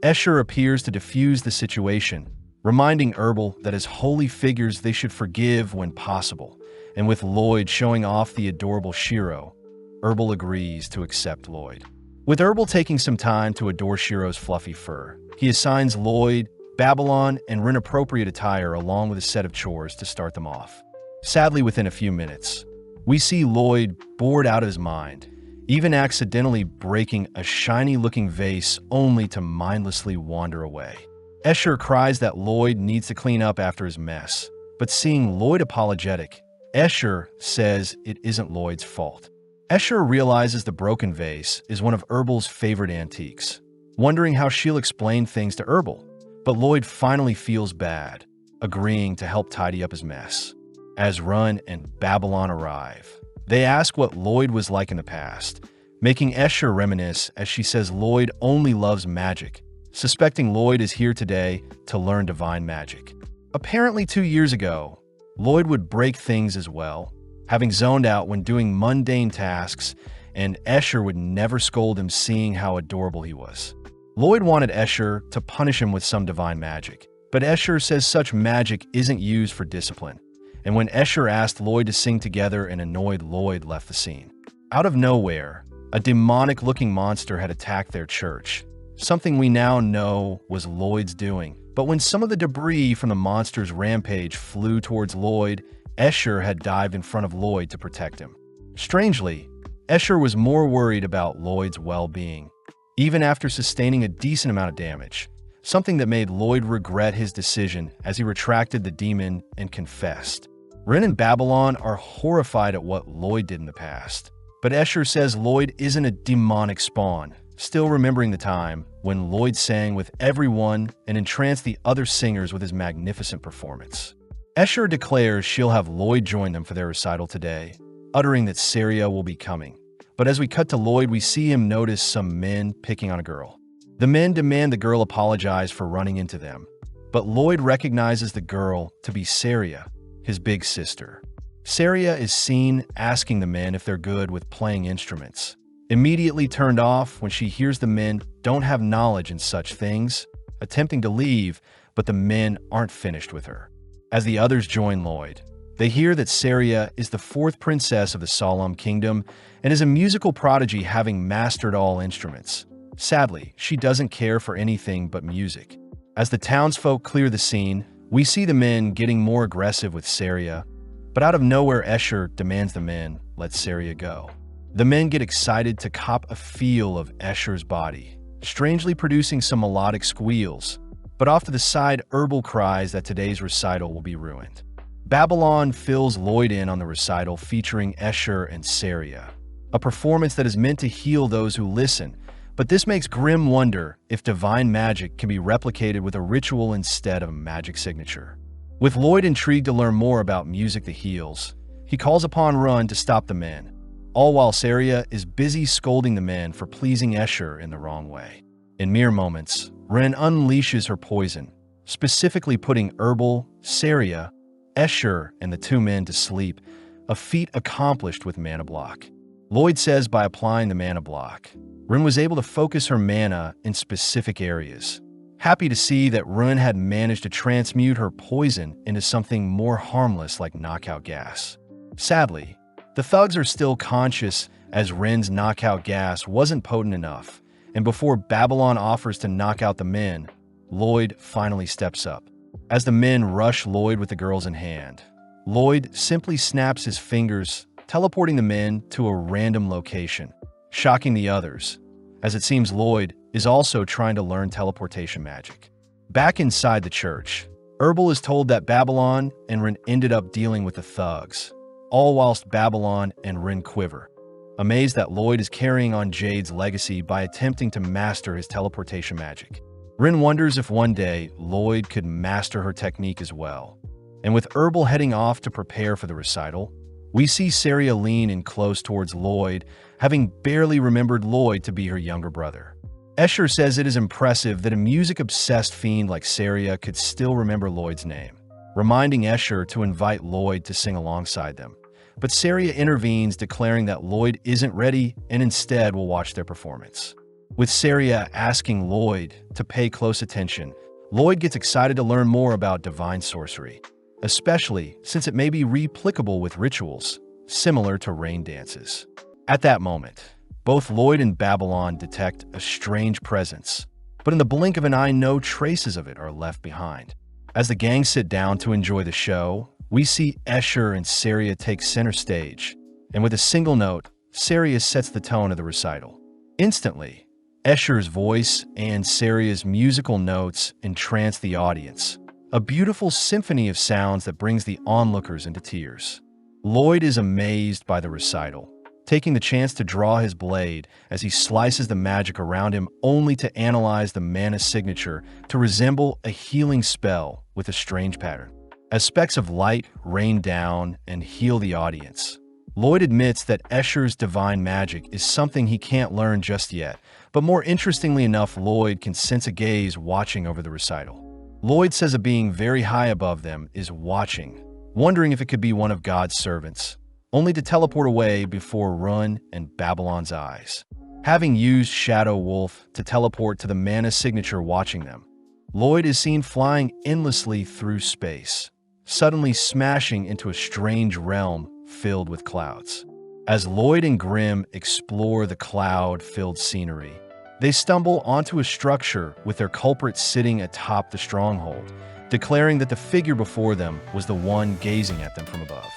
Escher appears to defuse the situation, reminding Herbal that as holy figures they should forgive when possible, and with Lloyd showing off the adorable Shiro, Herbal agrees to accept Lloyd. With Herbal taking some time to adore Shiro's fluffy fur, he assigns Lloyd, Babylon, and Rin-appropriate attire along with a set of chores to start them off. Sadly, within a few minutes, we see Lloyd bored out of his mind, even accidentally breaking a shiny-looking vase only to mindlessly wander away. Escher cries that Lloyd needs to clean up after his mess, but seeing Lloyd apologetic, Escher says it isn't Lloyd's fault. Escher realizes the broken vase is one of Herbal's favorite antiques, wondering how she'll explain things to Herbal, but Lloyd finally feels bad, agreeing to help tidy up his mess. As Run and Babylon arrive, they ask what Lloyd was like in the past, making Escher reminisce as she says Lloyd only loves magic, suspecting Lloyd is here today to learn divine magic. Apparently 2 years ago, Lloyd would break things as well, having zoned out when doing mundane tasks, and Escher would never scold him seeing how adorable he was. Lloyd wanted Escher to punish him with some divine magic, but Escher says such magic isn't used for discipline, and when Escher asked Lloyd to sing together and annoyed Lloyd left the scene. Out of nowhere, a demonic-looking monster had attacked their church, something we now know was Lloyd's doing. But when some of the debris from the monster's rampage flew towards Lloyd, Escher had dived in front of Lloyd to protect him. Strangely, Escher was more worried about Lloyd's well-being, even after sustaining a decent amount of damage, something that made Lloyd regret his decision as he retracted the demon and confessed. Ren and Babylon are horrified at what Lloyd did in the past, but Escher says Lloyd isn't a demonic spawn, still remembering the time when Lloyd sang with everyone and entranced the other singers with his magnificent performance. Escher declares she'll have Lloyd join them for their recital today, uttering that Saria will be coming. But as we cut to Lloyd, we see him notice some men picking on a girl. The men demand the girl apologize for running into them, but Lloyd recognizes the girl to be Saria, his big sister. Saria is seen asking the men if they're good with playing instruments, immediately turned off when she hears the men don't have knowledge in such things, attempting to leave, but the men aren't finished with her. As the others join Lloyd, they hear that Saria is the 4th princess of the Solemn Kingdom and is a musical prodigy, having mastered all instruments. Sadly, she doesn't care for anything but music. As the townsfolk clear the scene, we see the men getting more aggressive with Saria, but out of nowhere Escher demands the men let Saria go. The men get excited to cop a feel of Escher's body, strangely producing some melodic squeals, but off to the side, Herbal cries that today's recital will be ruined. Babylon fills Lloyd in on the recital featuring Escher and Saria, a performance that is meant to heal those who listen, but this makes Grimm wonder if divine magic can be replicated with a ritual instead of a magic signature. With Lloyd intrigued to learn more about music that heals, he calls upon Run to stop the men, all while Saria is busy scolding the men for pleasing Escher in the wrong way. In mere moments, Ren unleashes her poison, specifically putting Herbal, Saria, Escher, and the 2 men to sleep, a feat accomplished with mana block. Lloyd says by applying the mana block, Ren was able to focus her mana in specific areas. Happy to see that Ren had managed to transmute her poison into something more harmless like knockout gas. Sadly, the thugs are still conscious as Ren's knockout gas wasn't potent enough, and before Babylon offers to knock out the men, Lloyd finally steps up. As the men rush Lloyd with the girls in hand, Lloyd simply snaps his fingers, teleporting the men to a random location, shocking the others, as it seems Lloyd is also trying to learn teleportation magic. Back inside the church, Herbal is told that Babylon and Ren ended up dealing with the thugs, all whilst Babylon and Ren quiver, amazed that Lloyd is carrying on Jade's legacy by attempting to master his teleportation magic. Ren wonders if one day Lloyd could master her technique as well. And with Herbal heading off to prepare for the recital, we see Saria lean in close towards Lloyd, having barely remembered Lloyd to be her younger brother. Escher says it is impressive that a music-obsessed fiend like Saria could still remember Lloyd's name, reminding Escher to invite Lloyd to sing alongside them. But Saria intervenes, declaring that Lloyd isn't ready and instead will watch their performance. With Saria asking Lloyd to pay close attention, Lloyd gets excited to learn more about divine sorcery, especially since it may be replicable with rituals, similar to rain dances. At that moment, both Lloyd and Babylon detect a strange presence, but in the blink of an eye, no traces of it are left behind. As the gang sit down to enjoy the show, we see Escher and Saria take center stage, and with a single note, Saria sets the tone of the recital. Instantly, Escher's voice and Saria's musical notes entrance the audience, a beautiful symphony of sounds that brings the onlookers into tears. Lloyd is amazed by the recital, taking the chance to draw his blade as he slices the magic around him only to analyze the mana signature to resemble a healing spell with a strange pattern. As specks of light rain down and heal the audience, Lloyd admits that Escher's divine magic is something he can't learn just yet, but more interestingly enough, Lloyd can sense a gaze watching over the recital. Lloyd says a being very high above them is watching, wondering if it could be one of God's servants, only to teleport away before Run and Babylon's eyes. Having used Shadow Wolf to teleport to the mana signature watching them, Lloyd is seen flying endlessly through space, suddenly smashing into a strange realm filled with clouds. As Lloyd and Grimm explore the cloud-filled scenery, they stumble onto a structure with their culprit sitting atop the stronghold, declaring that the figure before them was the one gazing at them from above.